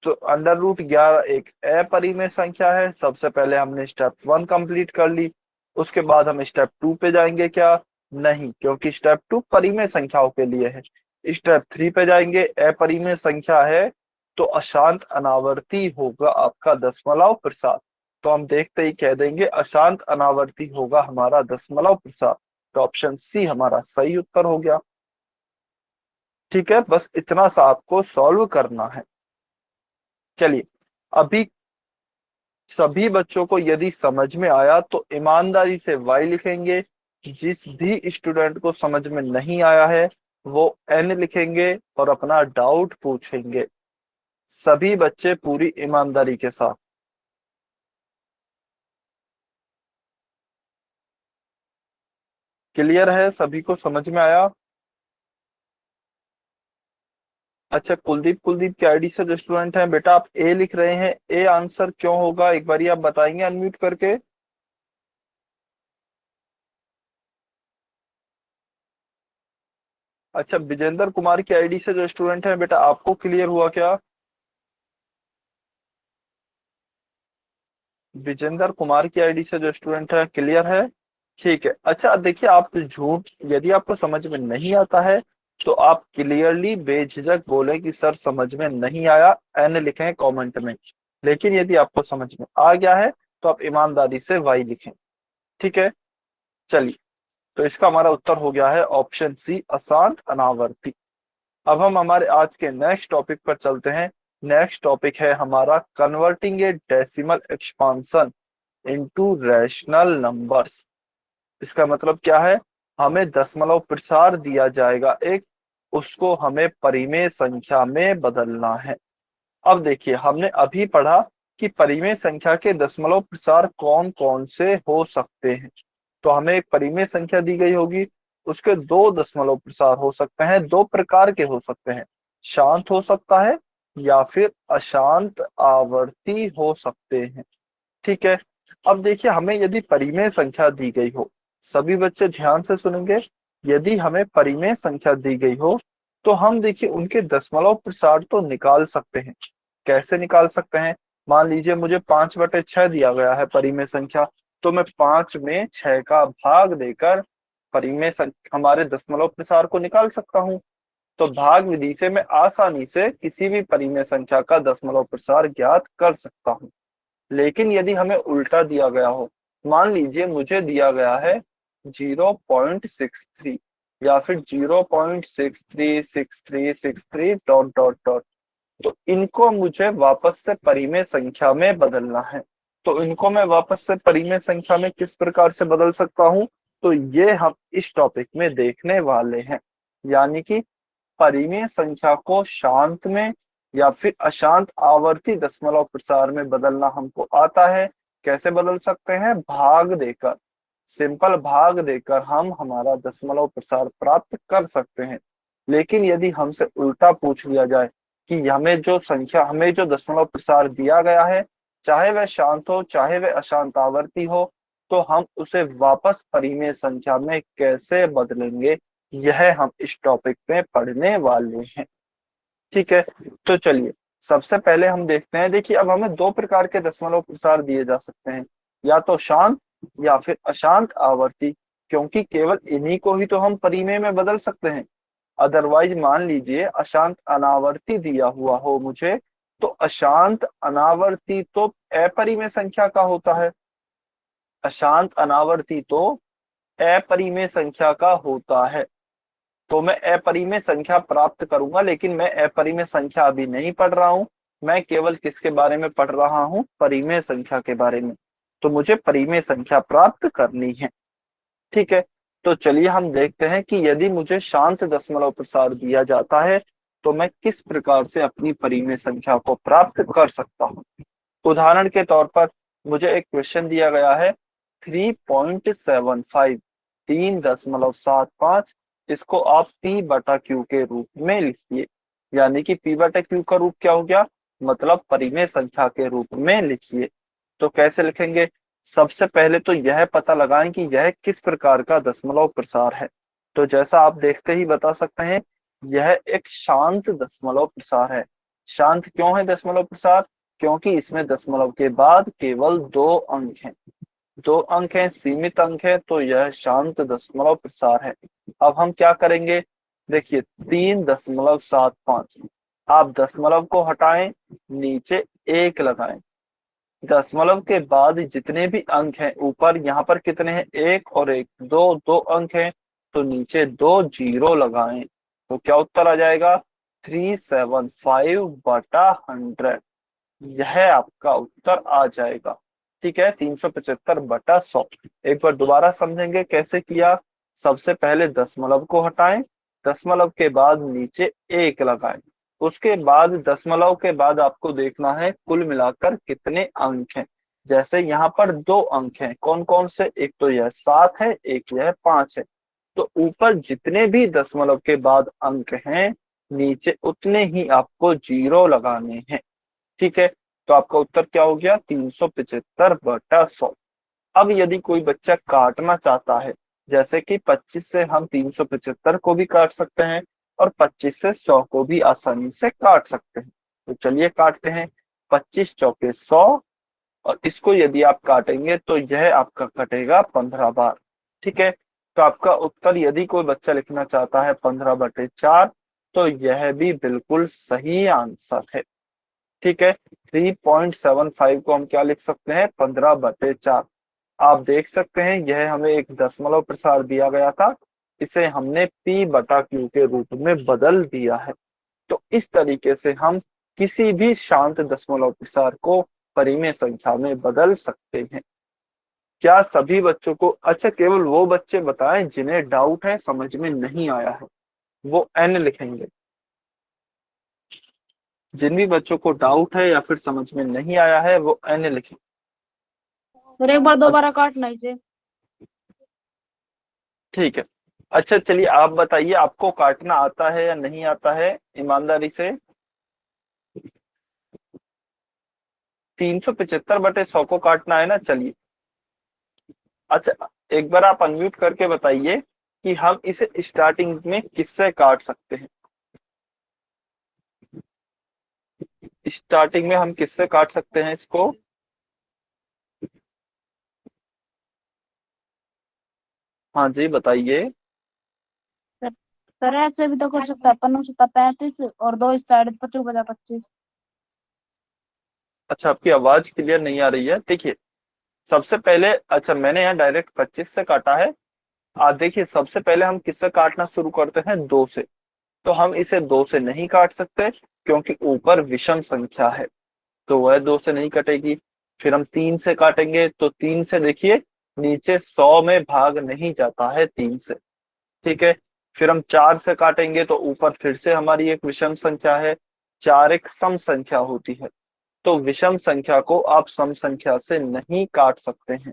तो √11 एक अपरिमेय संख्या है। सबसे पहले हमने स्टेप 1 कंप्लीट कर ली, उसके बाद हम स्टेप 2 पे जाएंगे क्या? नहीं, क्योंकि स्टेप 2 परिमेय संख्याओं के लिए है। स्टेप 3 पे जाएंगे, अपरिमेय संख्या है तो अशांत अनावर्ती होगा आपका दशमलव प्रसार। तो हम देखते ही कह देंगे अशांत अनावर्ती होगा हमारा दशमलव प्रसार। तो ऑप्शन सी हमारा सही उत्तर हो गया। ठीक है, बस इतना सा आपको सॉल्व करना है। चलिए, अभी सभी बच्चों को यदि समझ में आया तो ईमानदारी से वाई लिखेंगे। जिस भी स्टूडेंट को समझ में नहीं आया है वो एन लिखेंगे और अपना डाउट पूछेंगे। सभी बच्चे पूरी ईमानदारी के साथ। क्लियर है, सभी को समझ में आया? अच्छा, कुलदीप कुलदीप की आईडी से जो स्टूडेंट हैं बेटा आप ए लिख रहे हैं, ए आंसर क्यों होगा एक बार आप बताएंगे अनम्यूट करके? अच्छा, विजेंद्र कुमार की आईडी से जो स्टूडेंट है बेटा आपको क्लियर हुआ क्या? विजेंद्र कुमार की आईडी से जो स्टूडेंट है क्लियर है? ठीक है। अच्छा देखिए, आप झूठ यदि आपको समझ में नहीं आता है तो आप क्लियरली बेझिझक बोले कि सर समझ में नहीं आया, एन लिखें कमेंट में। लेकिन यदि आपको समझ में आ गया है तो आप ईमानदारी से वाई लिखें। ठीक है, चलिए। तो इसका हमारा उत्तर हो गया है ऑप्शन सी, अशांत अनावर्ती। अब हम हमारे आज के नेक्स्ट टॉपिक पर चलते हैं। नेक्स्ट टॉपिक है हमारा कन्वर्टिंग ए decimal expansion into rational numbers. इसका मतलब क्या है? हमें दशमलव प्रसार दिया जाएगा एक, उसको हमें परिमेय संख्या में बदलना है। अब देखिए, हमने अभी पढ़ा कि परिमेय संख्या के दशमलव प्रसार कौन कौन से हो सकते हैं। तो हमें एक परिमेय संख्या दी गई होगी, उसके दो दशमलव प्रसार हो सकते हैं, दो प्रकार के हो सकते हैं, शांत हो सकता है या फिर अशांत आवर्ती हो सकते हैं। ठीक है। अब देखिए, हमें यदि परिमेय संख्या दी गई हो, सभी बच्चे ध्यान से सुनेंगे, यदि हमें परिमेय संख्या दी गई हो तो हम देखिए उनके दशमलव प्रसार तो निकाल सकते हैं। कैसे निकाल सकते हैं? मान लीजिए मुझे 5/6 दिया गया है परिमेय संख्या, तो मैं 5 में 6 का भाग देकर परिमेय हमारे दशमलव प्रसार को निकाल सकता हूँ। तो भाग विधि से मैं आसानी से किसी भी परिमेय संख्या का दशमलव प्रसार ज्ञात कर सकता हूँ। लेकिन यदि हमें उल्टा दिया गया हो, मान लीजिए मुझे दिया गया है 0.63 या फिर 0.636363 डॉट डॉट डॉट, तो इनको मुझे वापस से परिमेय संख्या में बदलना है। तो इनको मैं वापस से परिमेय संख्या में किस प्रकार से बदल सकता हूं, तो ये हम इस टॉपिक में देखने वाले हैं। यानी कि परिमेय संख्या को शांत में या फिर अशांत आवर्ती दशमलव प्रसार में बदलना हमको आता है। कैसे बदल सकते हैं? भाग देकर, सिंपल भाग देकर हम हमारा दशमलव प्रसार प्राप्त कर सकते हैं। लेकिन यदि हमसे उल्टा पूछ लिया जाए कि हमें जो दशमलव प्रसार दिया गया है, चाहे वह शांत हो चाहे वह अशांत आवर्ती हो, तो हम उसे वापस परिमेय संख्या में कैसे बदलेंगे, यह हम इस टॉपिक में पढ़ने वाले हैं। ठीक है, तो चलिए सबसे पहले हम देखते हैं। देखिए, अब हमें दो प्रकार के दशमलव प्रसार दिए जा सकते हैं, या तो शांत या फिर अशांत आवर्ती, क्योंकि केवल इन्हीं को ही तो हम परिमेय में बदल सकते हैं। अदरवाइज मान लीजिए अशांत अनावर्ती दिया हुआ हो मुझे, तो अशांत अनावर्ती तो अपरिमेय संख्या का होता है, अशांत अनावर्ती तो अपरिमेय संख्या का होता है। तो मैं अपरिमेय संख्या प्राप्त करूंगा, लेकिन मैं अपरिमेय संख्या अभी नहीं पढ़ रहा हूं, मैं केवल किसके बारे में पढ़ रहा हूं? परिमेय संख्या के बारे में। तो मुझे परिमेय संख्या प्राप्त करनी है। ठीक है, तो चलिए हम देखते हैं कि यदि मुझे शांत दशमलव प्रसार दिया जाता है तो मैं किस प्रकार से अपनी परिमेय संख्या को प्राप्त कर सकता हूँ। उदाहरण के तौर पर मुझे एक क्वेश्चन दिया गया है 3.75, 3.75, इसको आप P/Q के रूप में लिखिए। यानी कि P/Q का रूप क्या हो गया? मतलब परिमेय संख्या के रूप में लिखिए। तो कैसे लिखेंगे? सबसे पहले तो यह पता लगाएं कि यह किस प्रकार का दशमलव प्रसार है। तो जैसा आप देखते ही बता सकते हैं, यह एक शांत दशमलव प्रसार है। शांत क्यों है दशमलव प्रसार? क्योंकि इसमें दशमलव के बाद केवल 2 अंक हैं, 2 अंक हैं, सीमित अंक है, तो यह शांत दशमलव प्रसार है। अब हम क्या करेंगे? देखिए 3.75, आप दशमलव को हटाएं, नीचे 1 लगाएं, दशमलव के बाद जितने भी अंक हैं ऊपर, यहाँ पर कितने हैं? 1 और 1, 2 अंक हैं, तो नीचे 2 जीरो लगाएं, तो क्या उत्तर आ जाएगा? 375/100, यह आपका उत्तर आ जाएगा। ठीक है, 375/100। एक बार दोबारा समझेंगे कैसे किया। सबसे पहले दशमलव को हटाएं, दशमलव के बाद नीचे 1 लगाएं, उसके बाद दशमलव के बाद आपको देखना है कुल मिलाकर कितने अंक हैं। जैसे यहाँ पर 2 अंक हैं, कौन कौन से? एक तो यह 7 है, एक यह 5 है, तो ऊपर जितने भी दशमलव के बाद अंक हैं नीचे उतने ही आपको जीरो लगाने हैं। ठीक है, तो आपका उत्तर क्या हो गया 375/100। अब यदि कोई बच्चा काटना चाहता है, जैसे कि 25 से हम 375 को भी काट सकते हैं और 25 से 100 को भी आसानी से काट सकते हैं। तो चलिए काटते हैं। 25 चौके 100 और इसको यदि आप काटेंगे तो यह आपका कटेगा 15 बार। ठीक है, तो आपका उत्तर यदि कोई बच्चा लिखना चाहता है 15/4, तो यह भी बिल्कुल सही आंसर है। ठीक है, 3.75 को हम क्या लिख सकते हैं 15/4। आप देख सकते हैं यह हमें एक दशमलव प्रसार दिया गया था, इसे हमने p/q के रूप में बदल दिया है। तो इस तरीके से हम किसी भी शांत दशमलव प्रसार को परिमेय संख्या में बदल सकते हैं। क्या सभी बच्चों को, अच्छा केवल वो बच्चे बताएं जिन्हें डाउट है, समझ में नहीं आया है, वो n लिखेंगे। जिन भी बच्चों को डाउट है या फिर समझ में नहीं आया है वो n लिखें। सर एक बार दोबारा काटना इसे। ठीक है, अच्छा चलिए आप बताइए आपको काटना आता है या नहीं आता है ईमानदारी से। 375/100 को काटना है ना, चलिए। अच्छा एक बार आप अनम्यूट करके बताइए कि हम इसे स्टार्टिंग में किससे काट सकते हैं। स्टार्टिंग में हम किससे काट सकते हैं इसको। हाँ जी बताइए। सर ऐसे भी तो कर सकता है, 15/35 और 2 इस साइड 25/25। अच्छा आपकी आवाज क्लियर नहीं आ रही है। देखिए सबसे पहले, अच्छा मैंने यहाँ डायरेक्ट 25 से काटा है। देखिए सबसे पहले हम किससे काटना शुरू करते हैं 2 से। तो हम इसे 2 से नहीं काट सकते क्योंकि ऊपर विषम संख्या है, तो वह 2 से नहीं कटेगी। फिर हम 3 से काटेंगे तो 3 से देखिए नीचे 100 में भाग नहीं जाता है 3 से। ठीक है, फिर हम 4 से काटेंगे तो ऊपर फिर से हमारी एक विषम संख्या है, 4 एक सम संख्या होती है। तो विषम संख्या को आप सम संख्या से नहीं काट सकते हैं,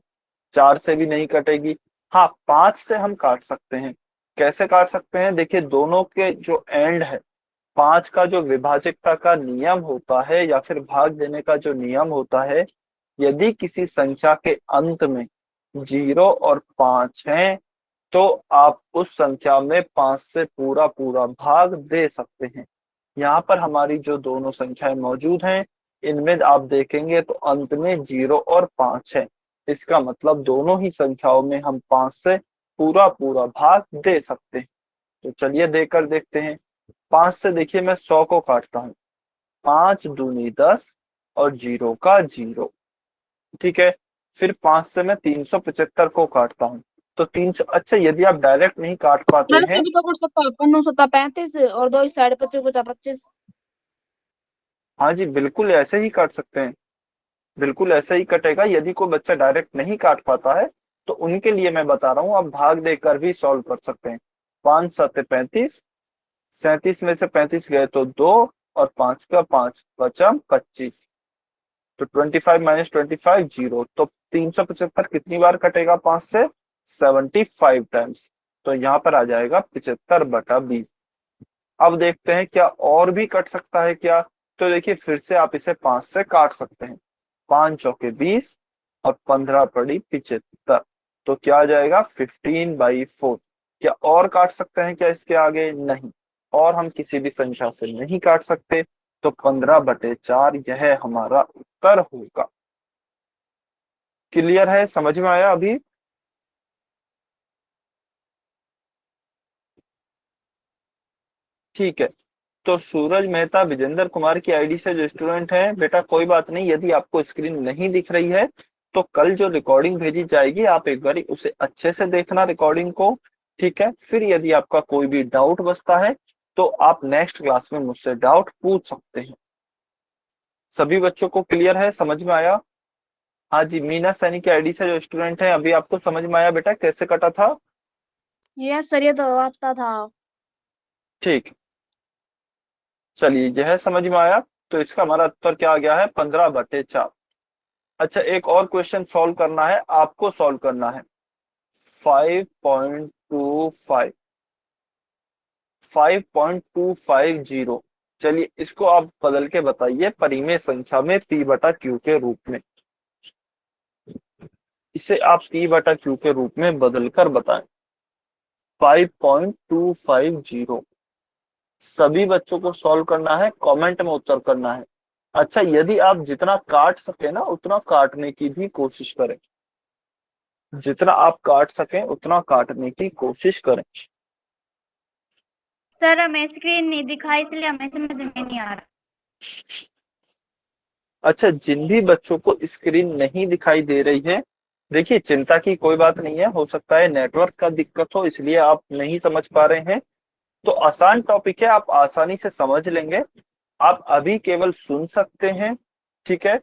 4 से भी नहीं कटेगी। हाँ 5 से हम काट सकते हैं। कैसे काट सकते हैं, देखिए दोनों के जो एंड है, 5 का जो विभाजकता का नियम होता है या फिर भाग देने का जो नियम होता है, यदि किसी संख्या के अंत में 0 और 5 हैं तो आप उस संख्या में 5 से पूरा पूरा भाग दे सकते हैं। यहाँ पर हमारी जो दोनों संख्याएं मौजूद हैं इनमें आप देखेंगे तो अंत में 0 और 5 है। इसका मतलब दोनों ही संख्याओं में हम 5 से पूरा पूरा भाग दे सकते हैं। तो चलिए देकर देखते हैं। 5 से देखिए मैं 100 को काटता हूँ, 5 दूनी 10 और 0 का 0। ठीक है, फिर 5 से मैं 375 को काटता हूँ तो 300। अच्छा यदि आप डायरेक्ट नहीं काट पाते सर हैं, ऐसे भी तो कर सकता है, 15/35 और 2 इस साइड 25/25। हाँ जी बिल्कुल ऐसे ही काट सकते हैं, बिल्कुल ऐसे ही कटेगा। यदि कोई बच्चा डायरेक्ट नहीं काट पाता है तो उनके लिए मैं बता रहा हूँ आप भाग देकर भी सॉल्व कर सकते हैं। 5 7 35, 37 में से 35 गए तो 2 और 5 का 5 बचा 25। तो 25 - 25 0। तो 375 कितनी बार कटेगा 5 से 75 टाइम्स। तो यहाँ पर आ जाएगा 75/20। अब देखते हैं क्या और भी कट सकता है क्या। तो देखिए फिर से आप इसे 5 से काट सकते हैं, 5 चौके 20 और 15 पड़ी 75। तो क्या आ जाएगा 15/4। क्या और काट सकते हैं क्या इसके आगे, नहीं। और हम किसी भी संख्या से नहीं काट सकते, तो 15/4 यह हमारा उत्तर होगा। क्लियर है, समझ में आया अभी। ठीक है, तो सूरज मेहता विजेंद्र कुमार की आईडी से जो स्टूडेंट है, बेटा कोई बात नहीं, यदि आपको स्क्रीन नहीं दिख रही है तो कल जो रिकॉर्डिंग भेजी जाएगी आप एक बार उसे अच्छे से देखना रिकॉर्डिंग को। ठीक है, फिर यदि आपका कोई भी डाउट बचता है तो आप नेक्स्ट क्लास में मुझसे डाउट पूछ सकते हैं। सभी बच्चों को क्लियर है, समझ में आया। हाँ जी, मीना सैनी की आईडी से जो स्टूडेंट है, अभी आपको समझ में आया बेटा कैसे कटा था। यस सर ये तो आता था। ठीक, चलिए यह समझ में आया। तो इसका हमारा उत्तर क्या आ गया है 15/4। अच्छा एक और क्वेश्चन सॉल्व करना है, आपको सॉल्व करना है। 5.2 5.25 5.250। चलिए इसको आप बदल के बताइए परिमेय संख्या में p बटा q के रूप में। इसे आप p बटा q के रूप में बदल कर बताएं। 5.250 सभी बच्चों को सॉल्व करना है, कमेंट में उत्तर करना है। अच्छा, यदि आप जितना काट सके ना उतना काटने की भी कोशिश करें, जितना आप काट सकें उतना काटने की कोशिश करें। सर हमें स्क्रीन नहीं दिखाई इसलिए हमें समझ में नहीं आ रहा। अच्छा, जिन भी बच्चों को स्क्रीन नहीं दिखाई दे रही है, देखिए चिंता की कोई बात नहीं है, हो सकता है नेटवर्क का दिक्कत हो इसलिए आप नहीं समझ पा रहे हैं। तो आसान टॉपिक है, आप आसानी से समझ लेंगे। आप अभी केवल सुन सकते हैं, ठीक है।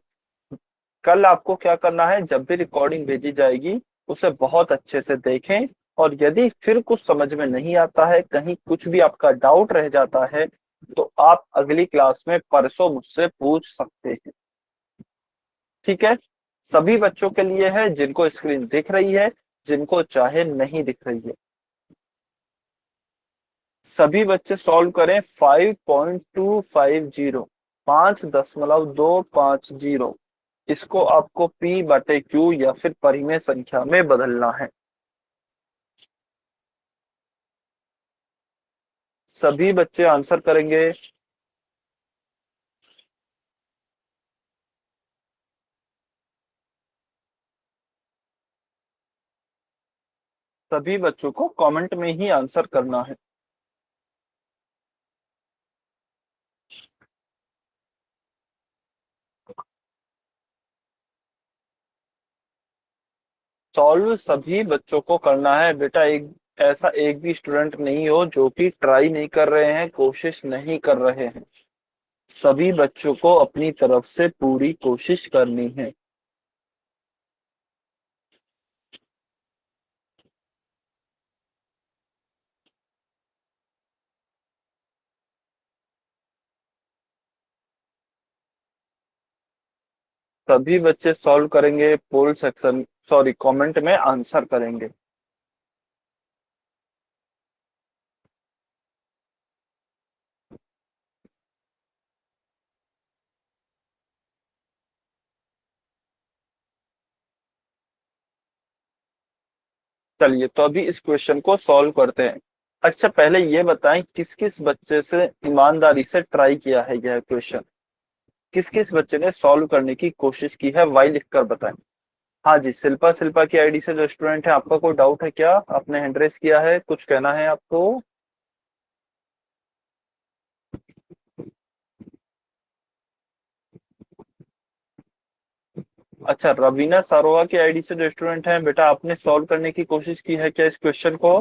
कल आपको क्या करना है, जब भी रिकॉर्डिंग भेजी जाएगी उसे बहुत अच्छे से देखें, और यदि फिर कुछ समझ में नहीं आता है, कहीं कुछ भी आपका डाउट रह जाता है, तो आप अगली क्लास में परसों मुझसे पूछ सकते हैं, ठीक है। सभी बच्चों के लिए है, जिनको स्क्रीन दिख रही है, जिनको चाहे नहीं दिख रही है। सभी बच्चे सॉल्व करें 5.250, 5.250। इसको आपको p बटे q या फिर परिमेय संख्या में बदलना है। सभी बच्चे आंसर करेंगे। सभी बच्चों को कमेंट में ही आंसर करना है। सॉल्व सभी बच्चों को करना है बेटा, एक ऐसा एक भी स्टूडेंट नहीं हो जो कि ट्राई नहीं कर रहे हैं, कोशिश नहीं कर रहे हैं। सभी बच्चों को अपनी तरफ से पूरी कोशिश करनी है। सभी बच्चे सॉल्व करेंगे, पोल सेक्शन सॉरी कमेंट में आंसर करेंगे। चलिए तो अभी इस क्वेश्चन को सॉल्व करते हैं। अच्छा, पहले ये बताएं किस किस बच्चे से ईमानदारी से ट्राई किया है यह क्वेश्चन, किस किस बच्चे ने सॉल्व करने की कोशिश की है, वाई लिखकर बताएं। हाँ जी, शिल्पा, शिल्पा की आईडी से जो स्टूडेंट है, आपका कोई डाउट है क्या? आपने हैंड रेस किया है, कुछ कहना है आपको? अच्छा, रवीना सारोवा की आईडी से जो स्टूडेंट है, बेटा आपने सॉल्व करने की कोशिश की है क्या इस क्वेश्चन को?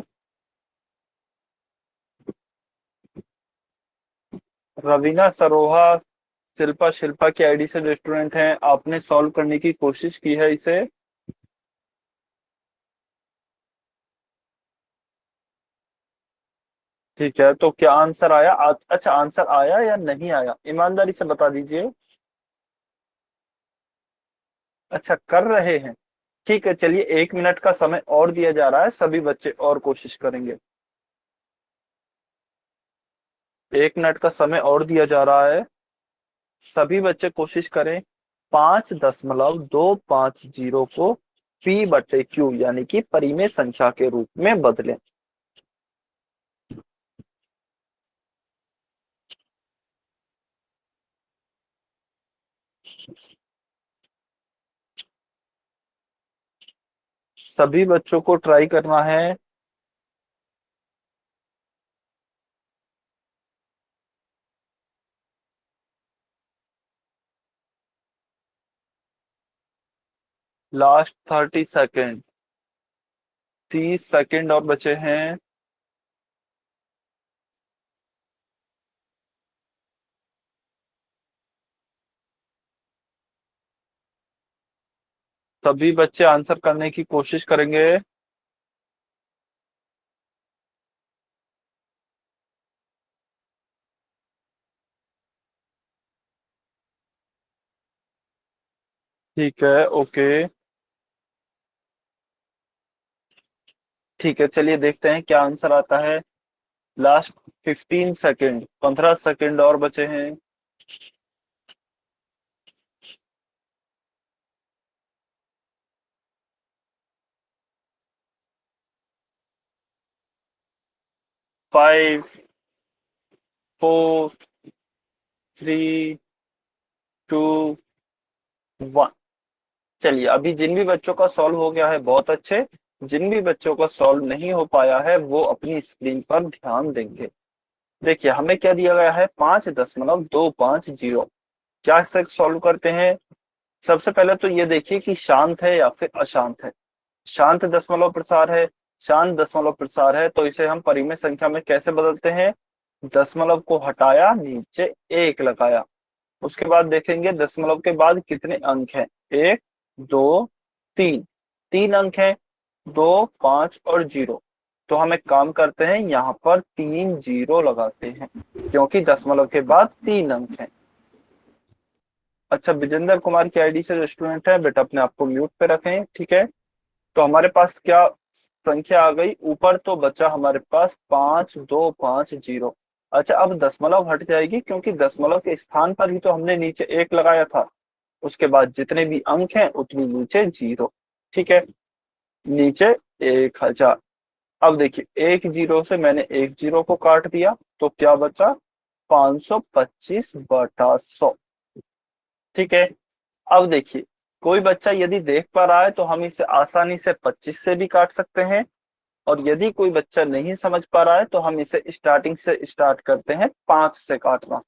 रवीना सरोहा, शिल्पा, शिल्पा की आईडी से जो स्टूडेंट हैं, आपने सॉल्व करने की कोशिश की है इसे? ठीक है, तो क्या आंसर आया? अच्छा, आंसर आया या नहीं आया, ईमानदारी से बता दीजिए। अच्छा, कर रहे हैं। ठीक है, चलिए 1 मिनट का समय और दिया जा रहा है, सभी बच्चे और कोशिश करेंगे। 1 मिनट का समय और दिया जा रहा है, सभी बच्चे कोशिश करें 5.250 को p बटे q यानी कि परिमेय संख्या के रूप में बदलें। सभी बच्चों को ट्राई करना है। लास्ट 30 सेकेंड, 30 सेकेंड और बचे हैं। सभी बच्चे आंसर करने की कोशिश करेंगे। ठीक है, ओके। ठीक है, चलिए देखते हैं क्या आंसर आता है। लास्ट 15 सेकेंड, 15 सेकेंड और बचे हैं। Five, four, three, two, one. चलिए, अभी जिन भी बच्चों का सॉल्व हो गया है बहुत अच्छे, जिन भी बच्चों का सॉल्व नहीं हो पाया है वो अपनी स्क्रीन पर ध्यान देंगे। देखिए हमें क्या दिया गया है, 5.250। क्या से सॉल्व करते हैं। सबसे पहले तो ये देखिए कि शांत है या फिर अशांत है। शांत दशमलव प्रसार है, शांत दशमलव प्रसार है तो इसे हम परिमेय संख्या में कैसे बदलते हैं। दशमलव को हटाया, नीचे एक लगाया। उसके बाद देखेंगे दशमलव के बाद कितने अंक हैं। एक, दो, तीन। तीन अंक हैं, 2, 5 और 0। तो हम एक काम करते हैं, यहाँ पर 3 0 लगाते हैं क्योंकि दशमलव के बाद 3 अंक हैं। अच्छा, विजेंद्र कुमार की आईडी से जो स्टूडेंट है बेटा अपने आप को म्यूट पे रखें, ठीक है। तो हमारे पास क्या संख्या आ गई, ऊपर तो बचा हमारे पास 5250। अच्छा, अब दशमलव हट जाएगी क्योंकि दशमलव के स्थान पर ही तो हमने नीचे एक लगाया था। उसके बाद जितने भी अंक हैं उतनी नीचे 0, ठीक है। नीचे 1000। अब देखिए, एक 0 से मैंने एक 0 को काट दिया तो क्या बचा, 525/100, ठीक है। अब देखिए, कोई बच्चा यदि देख पा रहा है तो हम इसे आसानी से 25 से भी काट सकते हैं, और यदि कोई बच्चा नहीं समझ पा रहा है तो हम इसे स्टार्टिंग से स्टार्ट करते हैं, 5 से काटना।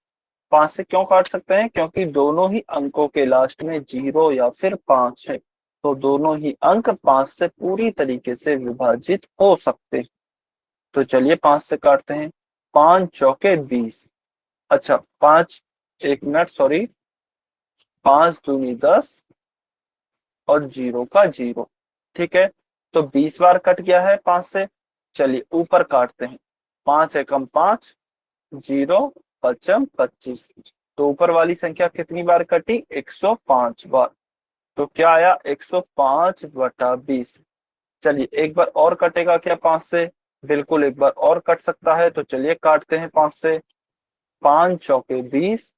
5 से क्यों काट सकते हैं, क्योंकि दोनों ही अंकों के लास्ट में 0 या फिर 5 है, तो दोनों ही अंक 5 से पूरी तरीके से विभाजित हो सकते हैं। तो चलिए 5 से काटते हैं। 5 चौके 20। अच्छा, 5, 1 मिनट सॉरी, 5 दूनी 10 और 0 का 0, ठीक है। तो 20 बार कट गया है 5 से। चलिए ऊपर काटते हैं। 5 एकम 5, 0 पचम 25। तो ऊपर वाली संख्या कितनी बार कटी, 105 बार। तो क्या आया, 105/20। चलिए एक बार और कटेगा क्या 5 से, बिल्कुल एक बार और कट सकता है, तो चलिए काटते हैं 5 से। 5 चौके 20,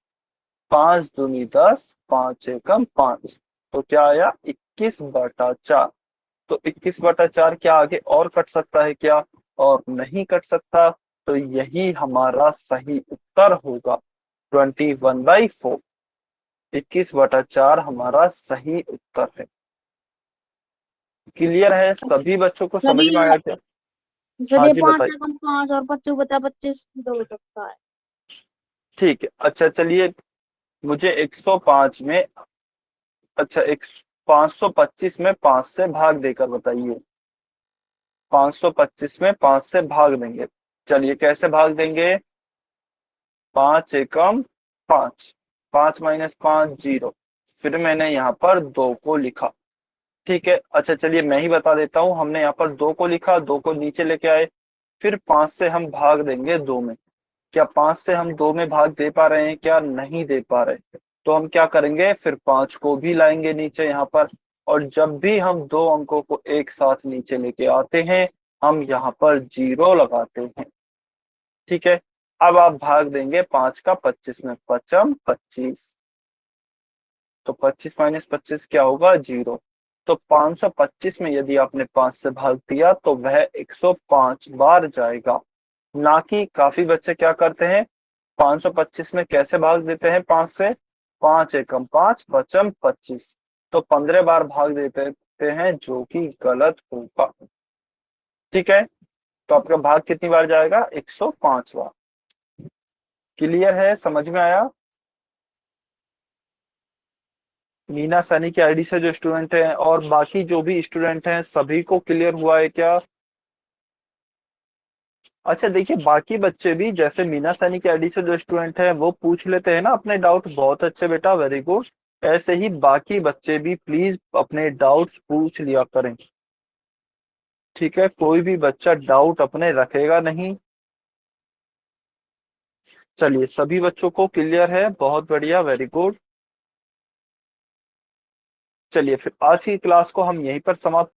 5 दूनी 10, 5 एकम 5। तो क्या आया, 21/4। तो 21/4 क्या आगे और कट सकता है क्या, और नहीं कट सकता। तो यही हमारा सही उत्तर होगा, 21/4। 21/4 हमारा सही उत्तर है। क्लियर है, सभी बच्चों को सर समझ में आया क्या। सर हाँ ये जी 5 बताइए। से कम 5 और 25 बचा 25 तो हो सकता है। ठीक है, अच्छा चलिए, मुझे 105 में, अच्छा एक 525 में 5 से भाग देकर बताइए। 525 में 5 से भाग देंगे। चलिए कैसे भाग देंगे, 5 एकम 5, 5 माइनस 5 0। फिर मैंने यहाँ पर 2 को लिखा, ठीक है। अच्छा चलिए मैं ही बता देता हूँ, हमने यहाँ पर 2 को लिखा, 2 को नीचे लेके आए। फिर 5 से हम भाग देंगे 2 में। क्या 5 से हम 2 में भाग दे पा रहे हैं, क्या नहीं दे पा रहे। तो हम क्या करेंगे, फिर 5 को भी लाएंगे नीचे यहाँ पर। और जब भी हम दो अंकों को एक साथ नीचे लेके आते हैं, हम यहाँ पर 0 लगाते हैं, ठीक है। अब आप भाग देंगे 5 का 25 में, पचम 25। तो 25 माइनस 25 क्या होगा, 0। तो 525 में यदि आपने 5 से भाग दिया तो वह 105 बार जाएगा। ना कि काफी बच्चे क्या करते हैं, 525 में कैसे भाग देते हैं 5 से, 5 एकम 5 पचम 25। तो 15 बार भाग देते हैं, जो कि गलत होगा, ठीक है। तो आपका भाग कितनी बार जाएगा, 105 बार। क्लियर है, समझ में आया। मीना सैनी की आईडी से जो स्टूडेंट हैं और बाकी जो भी स्टूडेंट हैं सभी को क्लियर हुआ है क्या। अच्छा देखिए, बाकी बच्चे भी जैसे मीना सैनी की आईडी से जो स्टूडेंट हैं वो पूछ लेते हैं ना अपने डाउट, बहुत अच्छे बेटा, वेरी गुड। ऐसे ही बाकी बच्चे भी प्लीज अपने डाउट्स पूछ लिया करें, ठीक है। कोई भी बच्चा डाउट अपने रखेगा नहीं। चलिए सभी बच्चों को क्लियर है, बहुत बढ़िया, वेरी गुड। चलिए फिर आज की क्लास को हम यहीं पर समाप्त